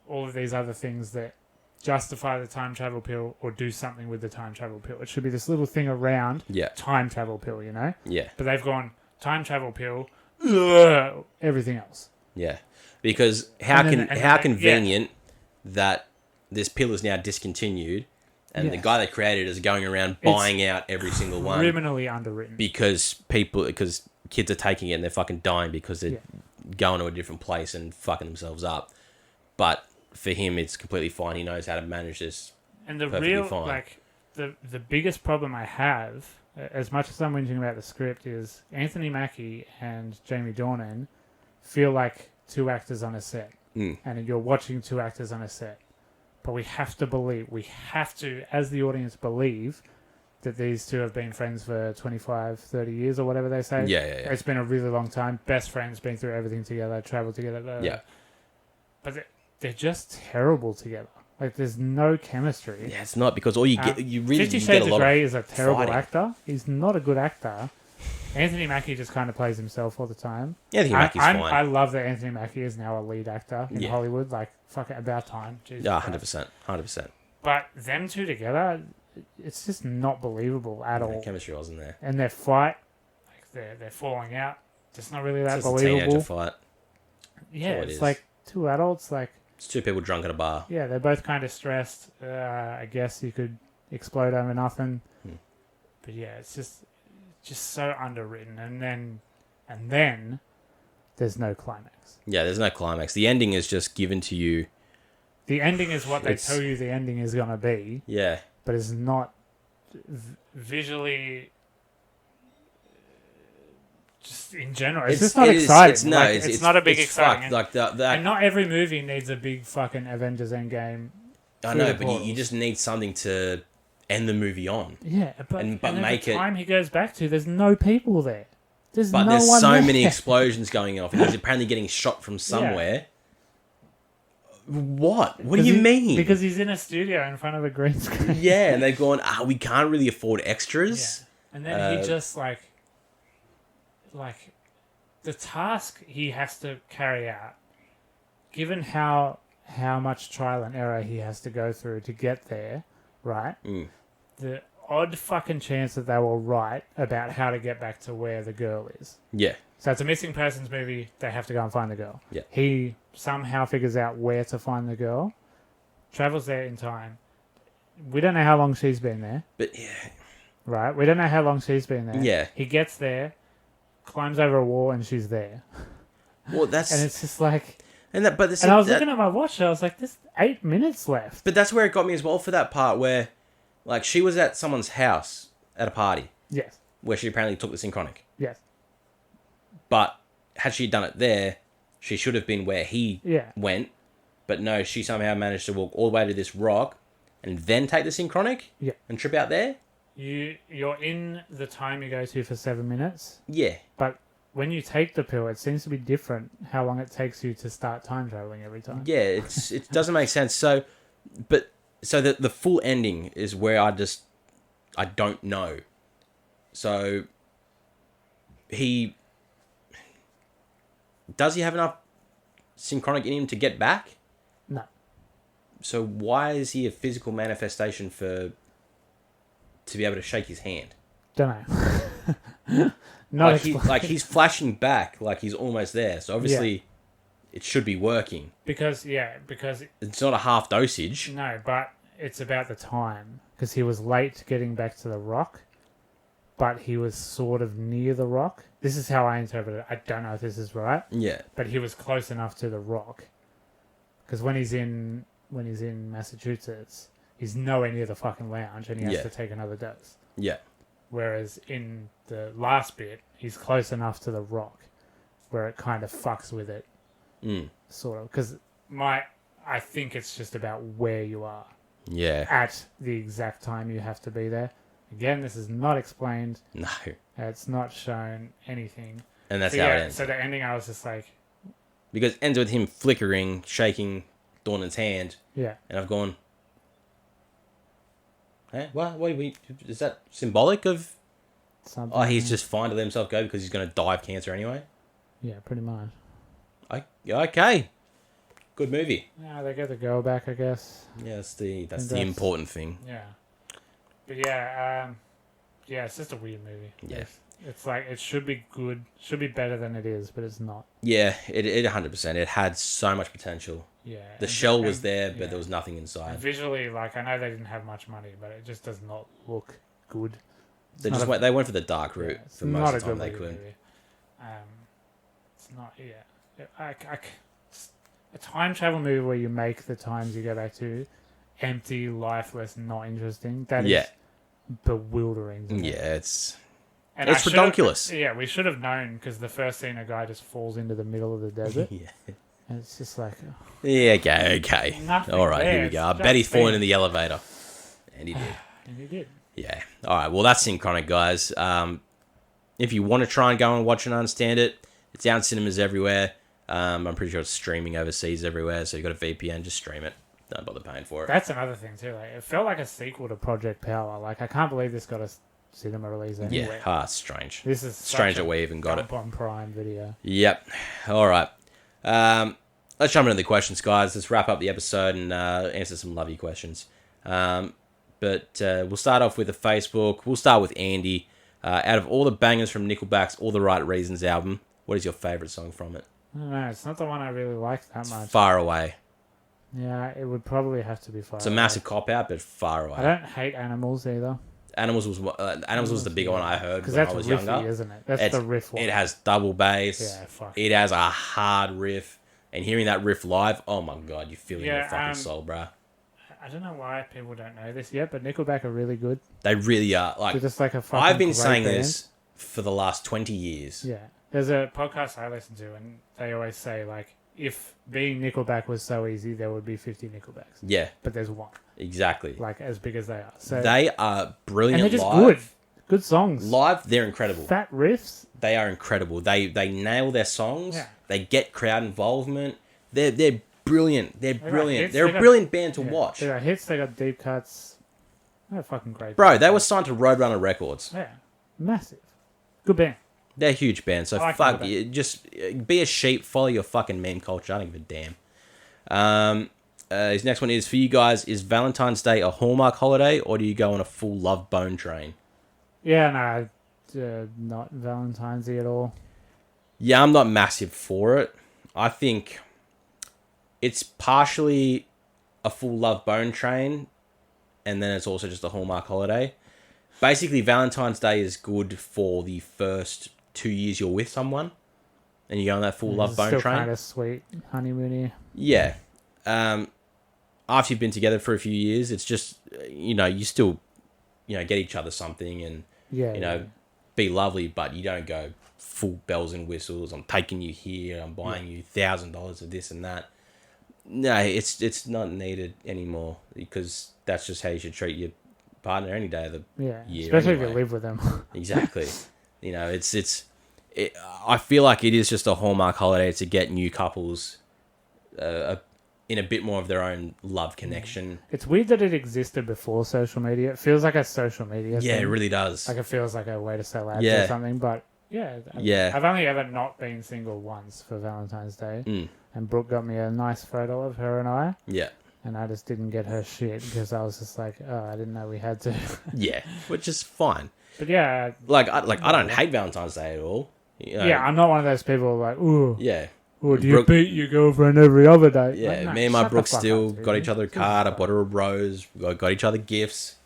all of these other things that justify the time travel pill or do something with the time travel pill. It should be this little thing around time travel pill, you know? Yeah. But they've gone time travel pill, everything else. Yeah. Because how convenient that this pill is now discontinued and the guy that created it is going around buying out every single one. Criminally underwritten. Because kids are taking it and they're fucking dying because they're going to a different place and fucking themselves up. But for him, it's completely fine. He knows how to manage this. And the fine. the biggest problem I have, as much as I'm whinging about the script, is Anthony Mackie and Jamie Dornan feel like 2 actors on a set. And you're watching 2 actors on a set. But we have to, as the audience, believe that these 2 have been friends for 25, 30 years or whatever they say. Yeah. It's been a really long time. Best friends, been through everything together, traveled together. But they're just terrible together. Like, there's no chemistry. Yeah, it's not, because all you get, you really 50 get Shades a of lot Grey of is a terrible fighting. actor. He's not a good actor. Anthony Mackie just kind of plays himself all the time. Anthony Mackie's fine. I love that Anthony Mackie is now a lead actor in Hollywood. Like, fuck it, about time. Jesus Christ. 100%. But them 2 together, it's just not believable at all. The chemistry wasn't there. And their fight, like they're falling out. It's not really that It's believable. a teenager fight. Yeah, it's like 2 adults. Like, it's 2 people drunk at a bar. yeah, they're both kind of stressed. I guess you could explode over nothing. But yeah, it's just so underwritten. And then there's no climax. Yeah, there's no climax. The ending is just given to you. The ending is what they tell you the ending is going to be. Yeah. But it's not visually... just in general. It's just not exciting. It's not a big exciting. Like and not every movie needs a big fucking Avengers Endgame. I know, but you just need something to end the movie on. Yeah, but make the time he goes back to, there's no people there. There's so there. many explosions going off, and he's apparently getting shot from somewhere. Yeah. What do you mean? Because he's in a studio in front of a green screen. Yeah, and they've gone, we can't really afford extras. Yeah. And then he just like the task he has to carry out, given how much trial and error he has to go through to get there, right? The odd fucking chance that they were right about how to get back to where the girl is. Yeah. So it's a missing persons movie. They have to go and find the girl. Yeah. He somehow figures out where to find the girl, travels there in time. We don't know how long she's been there. But yeah. Right? We don't know how long she's been there. Yeah. He gets there, climbs over a wall, and she's there. Well, and it's just like... And I was looking at my watch, and I was like, "There's 8 minutes left." But that's where it got me as well for that part where, like, she was at someone's house at a party. Yes. Where she apparently took the Synchronic. Yes. But had she done it there, she should have been where he went. But no, she somehow managed to walk all the way to this rock and then take the Synchronic and trip out there. You're in the time you go to for 7 minutes. Yeah. But when you take the pill, it seems to be different how long it takes you to start time traveling every time. Yeah, it doesn't make sense. So the full ending is where I don't know. So does he have enough Synchronic in him to get back? No. So why is he a physical manifestation to be able to shake his hand? Don't know. He's flashing back like he's almost there. So obviously it should be working. Because it's not a half dosage. No, but it's about the time. Because he was late getting back to the rock, but he was sort of near the rock. This is how I interpret it. I don't know if this is right. Yeah. But he was close enough to the rock. Because when he's in Massachusetts, he's nowhere near the fucking lounge and he has to take another dose. Yeah. Whereas in the last bit, he's close enough to the rock where it kind of fucks with it. Sort of. Because I think it's just about where you are. Yeah. At the exact time you have to be there. Again, this is not explained. No. It's not shown anything. And that's how it ends. So the ending, I was just like... Because it ends with him flickering, shaking Dornan's hand. Yeah. And I've gone... Hey, what is that symbolic of... Something? Oh, he's just fine to let himself go because he's going to die of cancer anyway? Yeah, pretty much. Okay. Good movie. Yeah, they get the girl back, I guess. Yeah, that's the important thing. Yeah. But yeah, it's just a weird movie. Yeah. It's like, it should be good, should be better than it is, but it's not. Yeah, it 100%. It had so much potential. Yeah. The shell was there, but there was nothing inside. And visually, like, I know they didn't have much money, but it just does not look good. They went for the dark route for most of the time they could. It's not, a time travel movie where you make the times you go back to empty, lifeless, not interesting. That is bewildering. Yeah, it's ridiculous. Yeah, we should have known because the first scene, a guy just falls into the middle of the desert. And it's just like... Yeah, okay. All right, here we go. I bet he's falling in the elevator. And he did. And he did. Yeah. All right, well, that's Synchronic, guys. If you want to try and go and watch and understand it, it's out in cinemas everywhere. I'm pretty sure it's streaming overseas everywhere, so you've got a VPN, just stream it. Don't bother paying for it. That's another thing, too. Like, it felt like a sequel to Project Power. Like, I can't believe this got a cinema release anywhere. Yeah, strange. This is strange that we even got it. On Prime Video. Yep. All right. Let's jump into the questions, guys. Let's wrap up the episode and answer some lovely questions. But we'll start off with the Facebook. We'll start with Andy. Out of all the bangers from Nickelback's All the Right Reasons album, what is your favourite song from it? I don't know. It's not the one I really like that much. Far Away. Yeah, it would probably have to be Far Away. It's a massive cop-out, but Far Away. I don't hate Animals either. Animals was the bigger one I heard when I was riffy, younger. Isn't it? That's the riff one. It has double bass. Yeah, fuck. It has a hard riff. And hearing that riff live, oh my god, you feel it in your fucking soul, bruh. I don't know why people don't know this yet, but Nickelback are really good. They really are. Like, they're just like a fucking I've been saying band. this for the last 20 years. Yeah. There's a podcast I listen to, and they always say, like, if being Nickelback was so easy, there would be 50 Nickelbacks. Yeah. But there's one. Exactly. Like, as big as they are. So they are brilliant. And they're just live. good. Good songs. Live, they're incredible. Fat riffs. They are incredible. They nail their songs. Yeah. They get crowd involvement. They're brilliant. They're brilliant. Hits, they're a brilliant band to watch. They got hits. They got deep cuts. They're fucking great. Bro, they were signed to Roadrunner Records. Yeah. Massive. Good band. They're a huge band, so like fuck you. Just be a sheep, follow your fucking meme culture. I don't give a damn. His next one is, for you guys, is Valentine's Day a Hallmark holiday, or do you go on a full love bone train? Yeah, no, not Valentine's Day at all. Yeah, I'm not massive for it. I think it's partially a full love bone train, and then it's also just a Hallmark holiday. Basically, Valentine's Day is good for the first 2 years you're with someone, and you go on that full love It's bone still train. kind of sweet, honeymoony. Yeah. After you've been together for a few years, it's just, you still, get each other something and, be lovely, but you don't go full bells and whistles. I'm taking you here. I'm buying you $1,000 of this and that. No, it's not needed anymore because that's just how you should treat your partner any day of the year. Especially anyway. if you live with them. Exactly. I feel like it is just a Hallmark holiday to get new couples in a bit more of their own love connection. It's weird that it existed before social media. It feels like a social media thing. Yeah, it really does. Like it feels like a way to sell ads or something. But I've only ever not been single once for Valentine's Day. And Brooke got me a nice photo of her and I. Yeah. And I just didn't get her shit because I was just like, oh, I didn't know we had to. Yeah, which is fine. But yeah. I don't hate Valentine's Day at all. Yeah, I'm not one of those people like, ooh. Yeah. Or do you beat your girlfriend every other day? Yeah, like, no, me and my Brooke still got each other a card. I bought her a rose. We got each other gifts.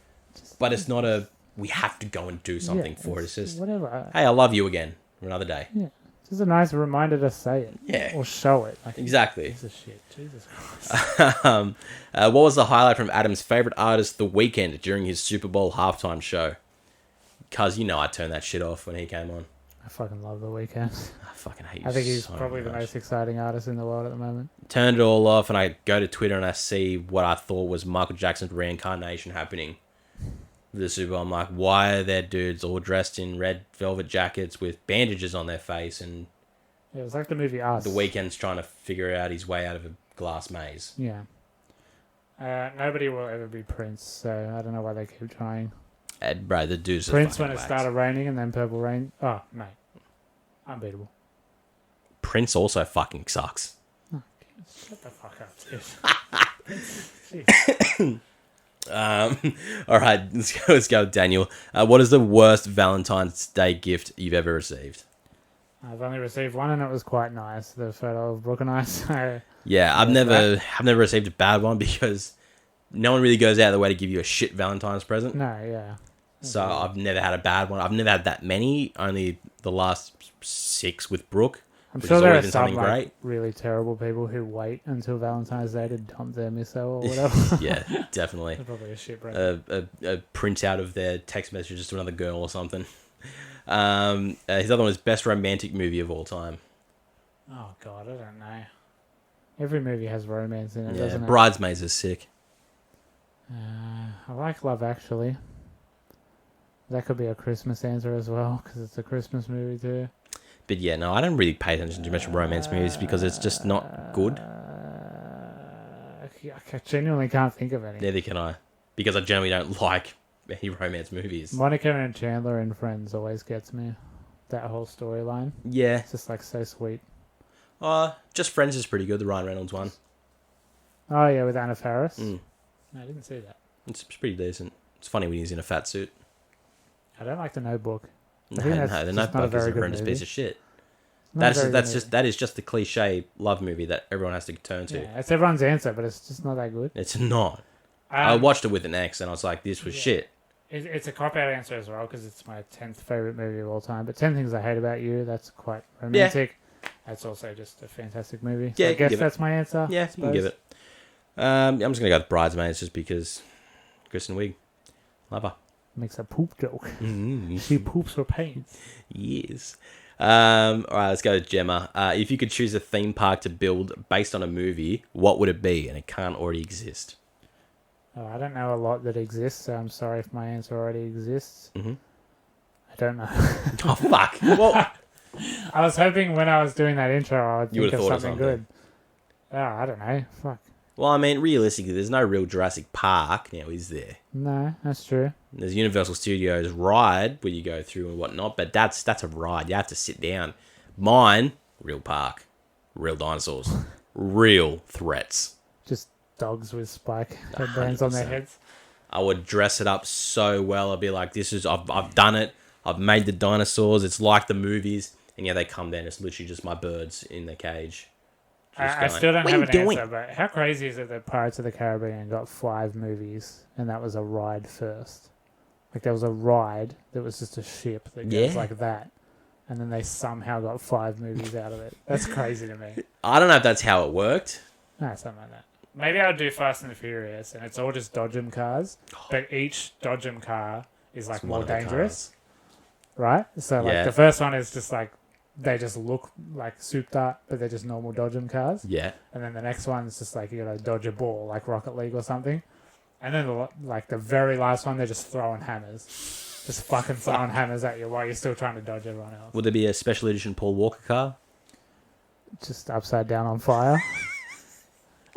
But it's not we have to go and do something for it. It's just, whatever. Hey, I love you again for another day. Yeah. Just a nice reminder to say it. Yeah. Or show it. Like, exactly. Piece of shit. Jesus Christ. What was the highlight from Adam's favourite artist, The Weeknd, during his Super Bowl halftime show? Because I turned that shit off when he came on. I fucking love The Weeknd. I fucking hate you. I think he's so probably much. the most exciting artist in the world at the moment. Turned it all off, and I go to Twitter and I see what I thought was Michael Jackson's reincarnation happening with the Super Bowl. I'm like, why are there dudes all dressed in red velvet jackets with bandages on their face? And it was like the movie Us. The Weeknd's trying to figure out his way out of a glass maze. Yeah. Nobody will ever be Prince, so I don't know why they keep trying. Bro, the dude's Prince when it started raining and then Purple Rain. Oh, mate. Unbeatable. Prince also fucking sucks. Oh, shut the fuck up, dude. All right, let's go, Daniel. What is the worst Valentine's Day gift you've ever received? I've only received one, and it was quite nice. The photo of Brooke and I. So yeah, I've never received a bad one because no one really goes out of the way to give you a shit Valentine's present. No, yeah. So I've never had a bad one. I've never had that many. Only the last 6 with Brooke. I'm sure there are some really terrible people who wait until Valentine's Day to dump their misso or whatever. Yeah, definitely. They're probably a shit present. A print out of their text messages to another girl or something. His other one was best romantic movie of all time. Oh God, I don't know. Every movie has romance in it, doesn't it? Bridesmaids is sick. I like Love Actually. That could be a Christmas answer as well because it's a Christmas movie too. But yeah, no, I don't really pay attention to much romance movies because it's just not good. I genuinely can't think of any. Neither can I, because I generally don't like any romance movies. Monica and Chandler in Friends always gets me. That whole storyline. Yeah. It's just like so sweet. Just Friends is pretty good, the Ryan Reynolds one. Oh yeah, with Anna Faris? Mm. No, I didn't see that. It's pretty decent. It's funny when he's in a fat suit. I don't like The Notebook. No, The Notebook is a horrendous piece of shit. That is just the cliche love movie that everyone has to turn to. Yeah, it's everyone's answer, but it's just not that good. It's not. I watched it with an ex, and I was like, "This was shit." It's a cop-out answer as well because it's my 10th favorite movie of all time. But 10 Things I Hate About You, that's quite romantic. Yeah. That's also just a fantastic movie. So yeah, I guess that's my answer. Yeah, you can give it. I'm just gonna go with Bridesmaids just because Kristen Wiig, love her. Makes a poop joke. Mm-hmm. She poops her pants. Yes. All right, let's go to Gemma. If you could choose a theme park to build based on a movie, what would it be? And it can't already exist. Oh, I don't know a lot that exists, so I'm sorry if my answer already exists. Mm-hmm. I don't know. Oh, fuck. Well, I was hoping when I was doing that intro, I would think of something good. Oh, I don't know. Fuck. Well, I mean, realistically, there's no real Jurassic Park now, is there? No, that's true. There's Universal Studios ride where you go through and whatnot, but that's a ride. You have to sit down. Mine, real park, real dinosaurs, real threats. Just dogs with spike headbands on their heads. I would dress it up so well. I'd be like, I've done it. I've made the dinosaurs. It's like the movies. And yeah, they come down. It's literally just my birds in the cage. I still don't have an answer, but how crazy is it that Pirates of the Caribbean got 5 movies and that was a ride first? Like there was a ride that was just a ship that goes like that. and then they somehow got 5 movies out of it. That's crazy to me. I don't know if that's how it worked. No, something like that. Maybe I'll do Fast and the Furious, and it's all just Dodgem cars, but each Dodgem car is like more dangerous, right? So like the first one is just like they just look like souped up, but they're just normal Dodgem cars. Yeah. And then the next one's just like you gotta dodge a ball, like Rocket League or something. And then the very last one, they're just throwing hammers, just fucking throwing hammers at you while you're still trying to dodge everyone else. Would there be a special edition Paul Walker car? Just upside down on fire.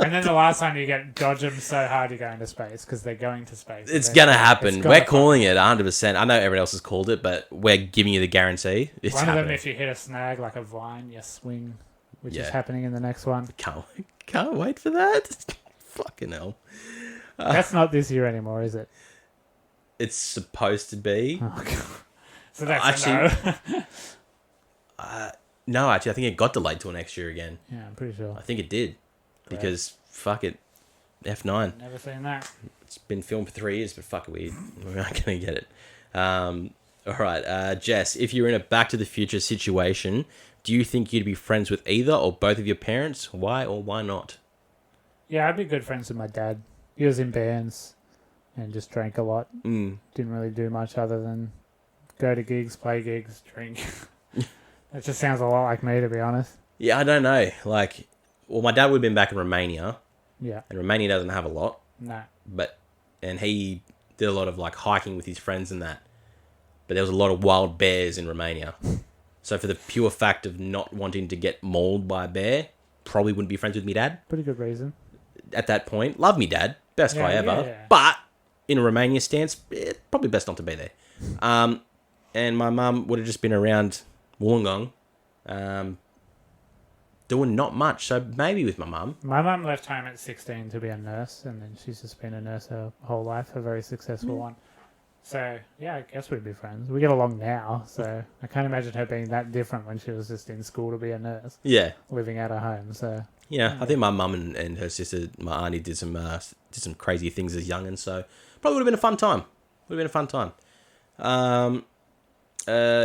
And then the last one, you dodge them so hard you go into space because they're going to space. It's going to happen. We're calling it 100%. I know everyone else has called it, but we're giving you the guarantee. It's one happening. of them, if you hit a snag like a vine, you swing, which is happening in the next one. Can't wait for that. Fucking hell. That's not this year anymore, is it? It's supposed to be. Oh, God. So that's actually, no, actually, I think it got delayed till next year again. Yeah, I'm pretty sure. I think it did. Great. Because, fuck it, F9. Never seen that. It's been filmed for 3 years, but fuck it, we're not going to get it. All right, Jess, if you're in a Back to the Future situation, do you think you'd be friends with either or both of your parents? Why or why not? Yeah, I'd be good friends with my dad. He was in bands and just drank a lot. Didn't really do much other than go to gigs, play gigs, drink. That just sounds a lot like me, to be honest. Yeah, I don't know. Well, my dad would have been back in Romania. Yeah. And Romania doesn't have a lot. No. And he did a lot of hiking with his friends and that. But there was a lot of wild bears in Romania. So for the pure fact of not wanting to get mauled by a bear, probably wouldn't be friends with me dad. Pretty good reason. At that point, love me dad, best guy ever. Yeah. But in a Romania stance, probably best not to be there. And my mum would have just been around Wollongong, doing not much. So maybe with my mum. My mum left home at 16 to be a nurse, and then she's just been a nurse her whole life, a very successful one. So, yeah, I guess we'd be friends. We get along now, so I can't imagine her being that different when she was just in school to be a nurse. Yeah. Living out of home, so... Yeah, I think my mum and her sister, my auntie, did some crazy things as youngins, so probably would have been a fun time.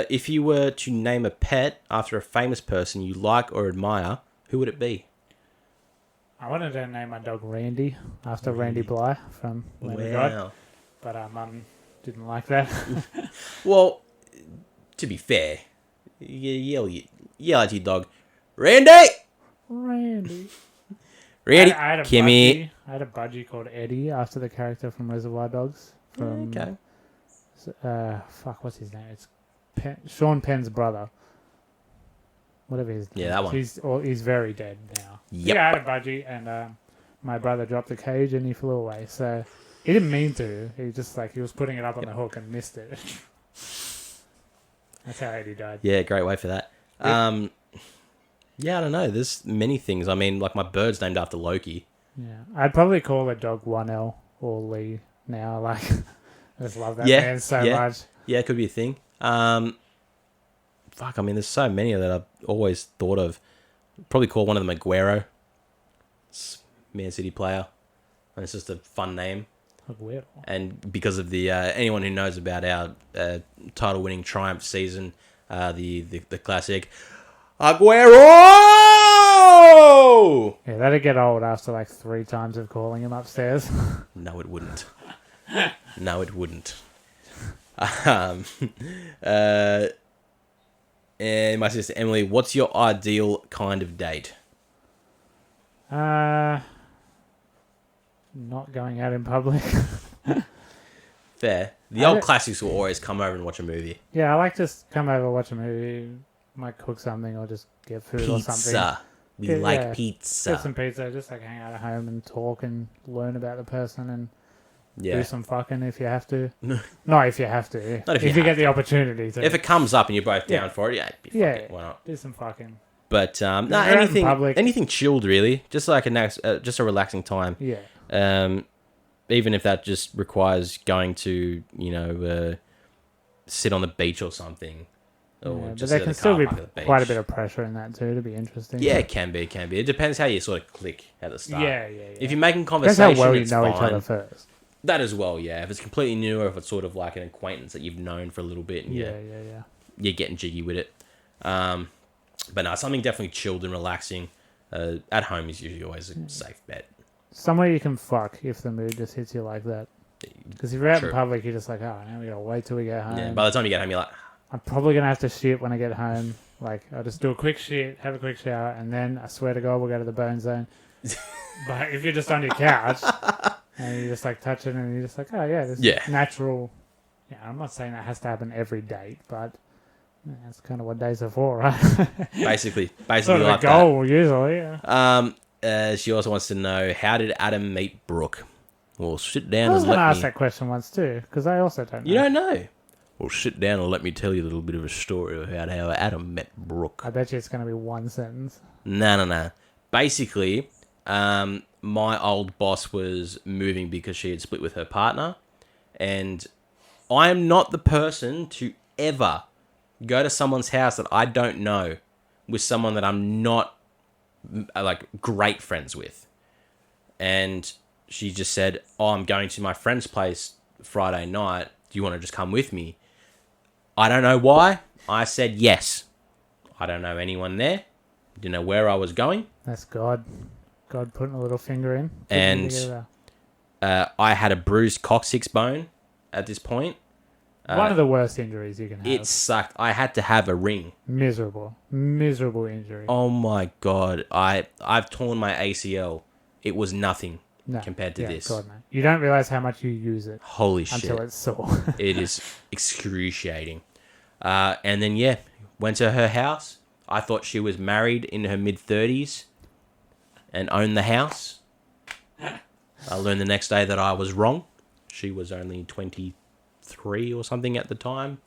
If you were to name a pet after a famous person you like or admire, who would it be? I wanted to name my dog Randy after Randy Bly from Lamb of God, but Mum didn't like that. Well, to be fair, you yell at your dog, Randy! Randy, I had a Kimmy. I had a budgie called Eddie after the character from Reservoir Dogs. Okay. What's his name? It's Sean Penn's brother. Whatever his name. Yeah, that one. He's very dead now. Yep. Yeah, I had a budgie, and my brother dropped the cage and he flew away. So he didn't mean to. He just he was putting it up on the hook and missed it. That's how Eddie died. Yeah, great way for that. Yeah, I don't know. There's many things. I mean, my bird's named after Loki. Yeah, I'd probably call a dog 1L or Lee now. I just love that man so much. Yeah, it could be a thing. There's so many that I've always thought of. Probably call one of them Aguero. It's Man City player. And it's just a fun name. Aguero. And because of the anyone who knows about our title-winning Triumph season, the classic Aguero! Yeah, that'd get old after 3 times of calling him upstairs. No, it wouldn't. And my sister Emily, what's your ideal kind of date? Not going out in public. Fair. The old classics will always come over and watch a movie. Yeah, I like to come over, watch a movie, might cook something or just get food or something. We like pizza. Get some pizza, just hang out at home and talk and learn about the person and do some fucking if you have to. Not if you have to. Not if you get the opportunity to. If it comes up and you're both down for it, why not? Do some fucking. But anything chilled really, just a relaxing time. Yeah. Even if that just requires going to sit on the beach or something. But there can still be quite a bit of pressure in that too to be interesting. Yeah, it can be. It depends how you sort of click at the start. Yeah. If you're making conversation, depends how well you know fine. each other first. That as well, yeah. If it's completely new or if it's sort of like an acquaintance that you've known for a little bit and you're getting jiggy with it. But no, something definitely chilled and relaxing. At home is usually always a safe bet. Somewhere you can fuck if the mood just hits you like that. Because if you're out True. in public, you're just like, oh, now we gotta wait till we get home. Yeah, by the time you get home, you're like, I'm probably gonna have to shit when I get home. Like, I'll just do a quick shit, have a quick shower, and then I swear to God, we'll go to the bone zone. But if you're just on your couch and you just like touch it, and you're just like, oh yeah, this is natural. Yeah, I'm not saying that has to happen every date, but yeah, that's kind of what days are for, right? basically sort of like the goal usually. Yeah. She also wants to know, how did Adam meet Brooke? Well, sit down I was and going let to me... ask that question once too, because I also don't know. You don't know? Well, sit down and let me tell you a little bit of a story about how Adam met Brooke. I bet you it's going to be one sentence. No. Basically, my old boss was moving because she had split with her partner, and I am not the person to ever go to someone's house that I don't know with someone that I'm not like great friends with. And she just said, oh, I'm going to my friend's place Friday night. Do you want to just come with me? I don't know why. I said yes. I don't know anyone there. Didn't know where I was going. That's God. God putting a little finger in. And I had a bruised coccyx bone at this point. One of the worst injuries you can have. It sucked. I had to have a ring. Miserable injury. Oh my God. I've torn my ACL. It was nothing compared to this. God, no. You don't realize how much you use it. Holy shit. Until it's sore. It is excruciating. And then, went to her house. I thought she was married in her mid-30s and owned the house. I learned the next day that I was wrong. She was only 23 or something at the time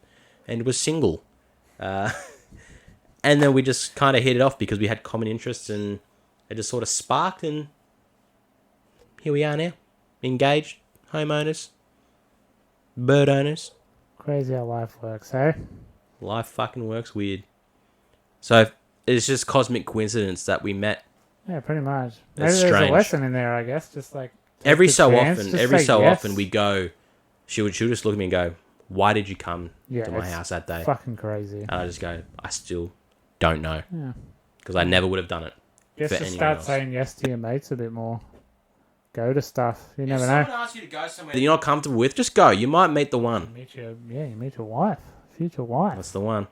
and was single. And then we just kind of hit it off because we had common interests, and it just sort of sparked, and here we are now. Engaged, homeowners, bird owners. Crazy how life works, eh? Life fucking works weird. So it's just cosmic coincidence that we met. Yeah, pretty much. Maybe there's a lesson in there, I guess. Just like every so often we go. She'll just look at me and go, "Why did you come to my house that day?" Fucking crazy. And I just go, "I still don't know." Yeah. Because I never would have done it. Just to start saying yes to your mates a bit more. Go to stuff. You never know. If someone asks you to go somewhere that you're not comfortable with, just go. You might meet the one. You meet your wife. Future wife. That's the one.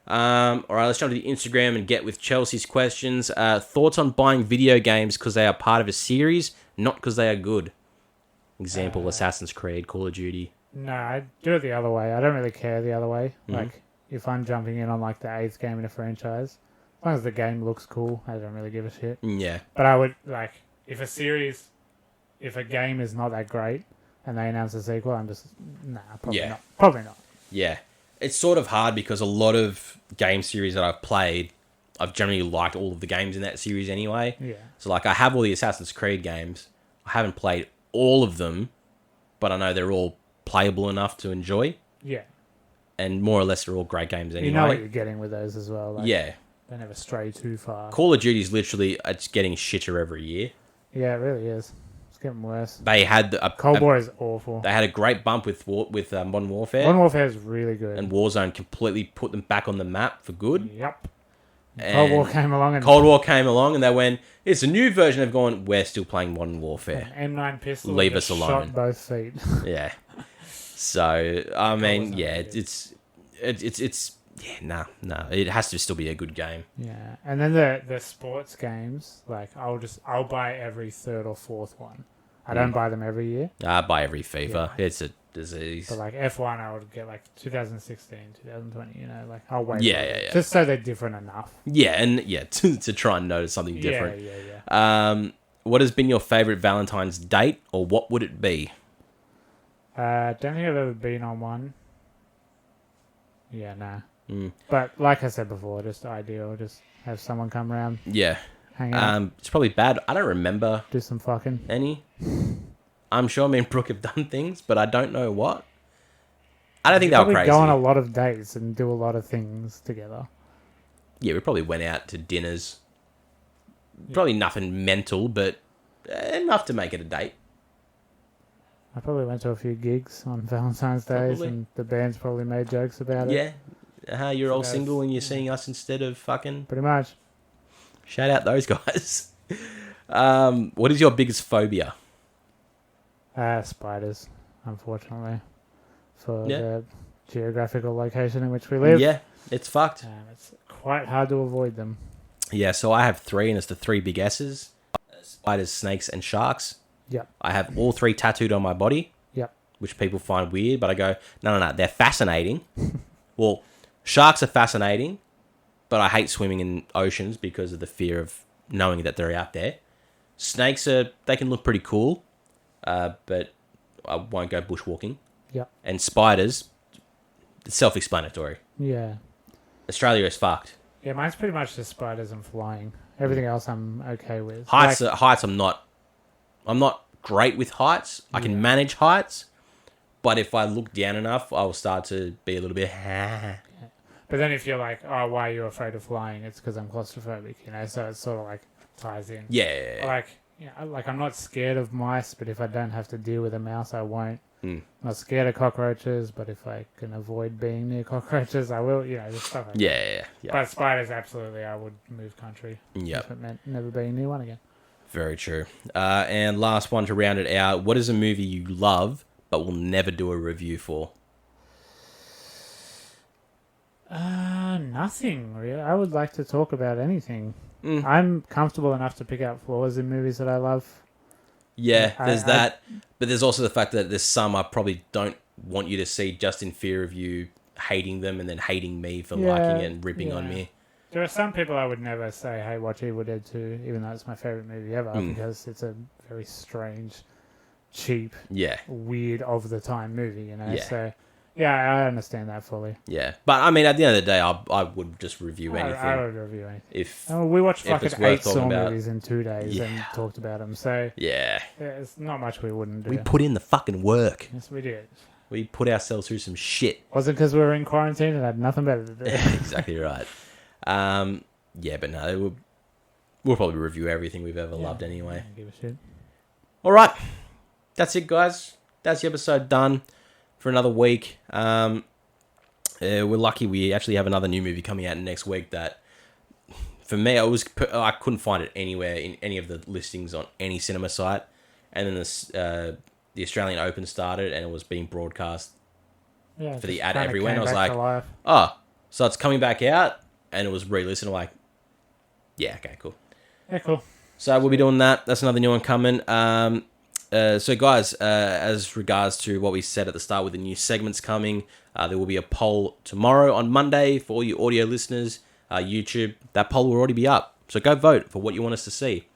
All right, let's jump to the Instagram and get with Chelsea's questions. Thoughts on buying video games because they are part of a series, not because they are good. Example, Assassin's Creed, Call of Duty. No, I do it the other way. I don't really care the other way. Mm-hmm. Like, if I'm jumping in on like the 8th game in a franchise, as long as the game looks cool, I don't really give a shit. Yeah. But I would, like, if a game is not that great and they announce a sequel, I'm just, probably not. Probably not. Yeah. It's sort of hard because a lot of game series that I've played, I've generally liked all of the games in that series anyway. Yeah. So, like, I have all the Assassin's Creed games. I haven't played all of them, but I know they're all playable enough to enjoy. Yeah. And more or less they're all great games anyway. You know what you're getting with those as well. Like, yeah. They never stray too far. Call of Duty is literally, it's getting shitter every year. Yeah, it really is. It's getting worse. They had Cold War is awful. They had a great bump with Modern Warfare. Modern Warfare is really good. And Warzone completely put them back on the map for good. Yep. Cold War came along and they went, it's a new version. They've gone, we're still playing Modern Warfare. M9 pistol. Leave us alone. Shot both feet. Yeah. So, I mean, it's it has to still be a good game. Yeah, and then the sports games, like I'll buy every third or fourth one. I don't buy them every year. I buy every FIFA. Yeah. It's a disease. But like F1, I would get like 2016, 2020. You know, like I'll wait. Yeah. Just so they're different enough. Yeah, and to try and notice something different. Yeah. What has been your favorite Valentine's date, or what would it be? Don't think I've ever been on one. Yeah, nah. But like I said before, just ideal. Just have someone come around. Yeah. Hang out. It's probably bad. I don't remember. Do some fucking. Any. I'm sure me and Brooke have done things, but I don't know what. I don't think they were crazy. We go on a lot of dates and do a lot of things together. Yeah, we probably went out to dinners. Probably nothing mental, but enough to make it a date. I probably went to a few gigs on Valentine's Days, and the bands probably made jokes about it. Yeah. You're all single and you're seeing us instead of fucking... Pretty much. Shout out those guys. What is your biggest phobia? Spiders, unfortunately, for the geographical location in which we live. Yeah, it's fucked. It's quite hard to avoid them. Yeah, so I have 3, and it's the 3 big S's. Spiders, snakes, and sharks. Yep. I have all 3 tattooed on my body. Yep. Which people find weird, but I go, no, they're fascinating. Well, sharks are fascinating, but I hate swimming in oceans because of the fear of knowing that they're out there. Snakes they can look pretty cool, but I won't go bushwalking. Yep. And spiders, it's self-explanatory. Yeah. Australia is fucked. Yeah, mine's pretty much just spiders and flying. Everything else I'm okay with. Heights, I'm not great with heights. I can manage heights, but if I look down enough, I will start to be a little bit... But then if you're like, oh, why are you afraid of flying? It's because I'm claustrophobic, So it sort of like ties in. Yeah. Like I'm not scared of mice, but if I don't have to deal with a mouse, I won't. I'm not scared of cockroaches, but if I can avoid being near cockroaches, I will. Just stuff like that. Yeah. But spiders, absolutely, I would move country. Yep. If it meant never being near one again. Very true. And last one to round it out. What is a movie you love but will never do a review for? Nothing really. I would like to talk about anything. I'm comfortable enough to pick out flaws in movies that I love. Yeah, there's that. But there's also the fact that there's some I probably don't want you to see just in fear of you hating them and then hating me for liking it and ripping on me. There are some people I would never say, hey, watch Evil Dead 2, even though it's my favourite movie ever, because it's a very strange, cheap, weird, of-the-time movie, Yeah. So, I understand that fully. Yeah. But, I mean, at the end of the day, I would just review anything. I would review anything. If we watched fucking 8 Saw about. movies in 2 days and talked about them, so... Yeah. There's not much we wouldn't do. We put in the fucking work. Yes, we did. We put ourselves through some shit. Wasn't because we were in quarantine and had nothing better to do. Exactly right. But no, we'll probably review everything we've ever loved anyway. Don't give a shit. All right. That's it, guys. That's the episode done for another week. We're lucky we actually have another new movie coming out next week that, for me, I couldn't find it anywhere in any of the listings on any cinema site. And then the Australian Open started and it was being broadcast for the ad everywhere. And I was like, oh, so it's coming back out? And it was re-listed. I'm like, yeah, okay, cool. Yeah, cool. So we'll be doing that. That's another new one coming. So guys, as regards to what we said at the start with the new segments coming, there will be a poll tomorrow on Monday for all you audio listeners, YouTube. That poll will already be up. So go vote for what you want us to see.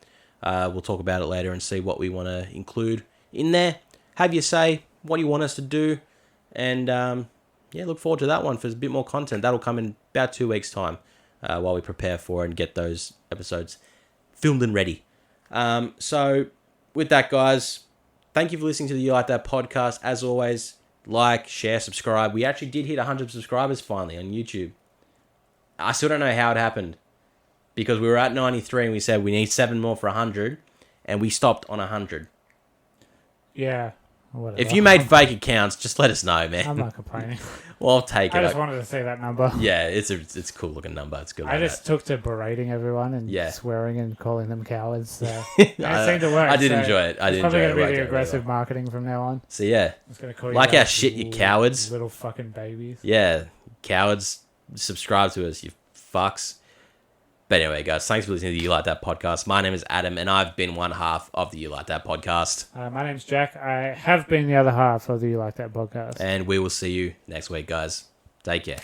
We'll talk about it later and see what we want to include in there. Have your say, what you want us to do. And look forward to that one for a bit more content. That'll come in about 2 weeks' time while we prepare for it and get those episodes filmed and ready. So with that, guys, thank you for listening to the You Like That podcast. As always, like, share, subscribe. We actually did hit 100 subscribers finally on YouTube. I still don't know how it happened because we were at 93 and we said we need 7 more for 100 and we stopped on 100. Yeah. Whatever. If you made fake accounts, just let us know, man. I'm not complaining. Well, I'll take it. I just wanted to see that number. Yeah, it's a cool looking number. It's good. I just took to berating everyone and swearing and calling them cowards. So it seemed to work. I did enjoy it. It's probably going to be the aggressive marketing from now on. So yeah, it's going to call like you our shit, you cowards, little fucking babies. Yeah, cowards. Subscribe to us, you fucks. But anyway, guys, thanks for listening to the You Like That podcast. My name is Adam, and I've been one half of the You Like That podcast. My name's Jack. I have been the other half of the You Like That podcast. And we will see you next week, guys. Take care.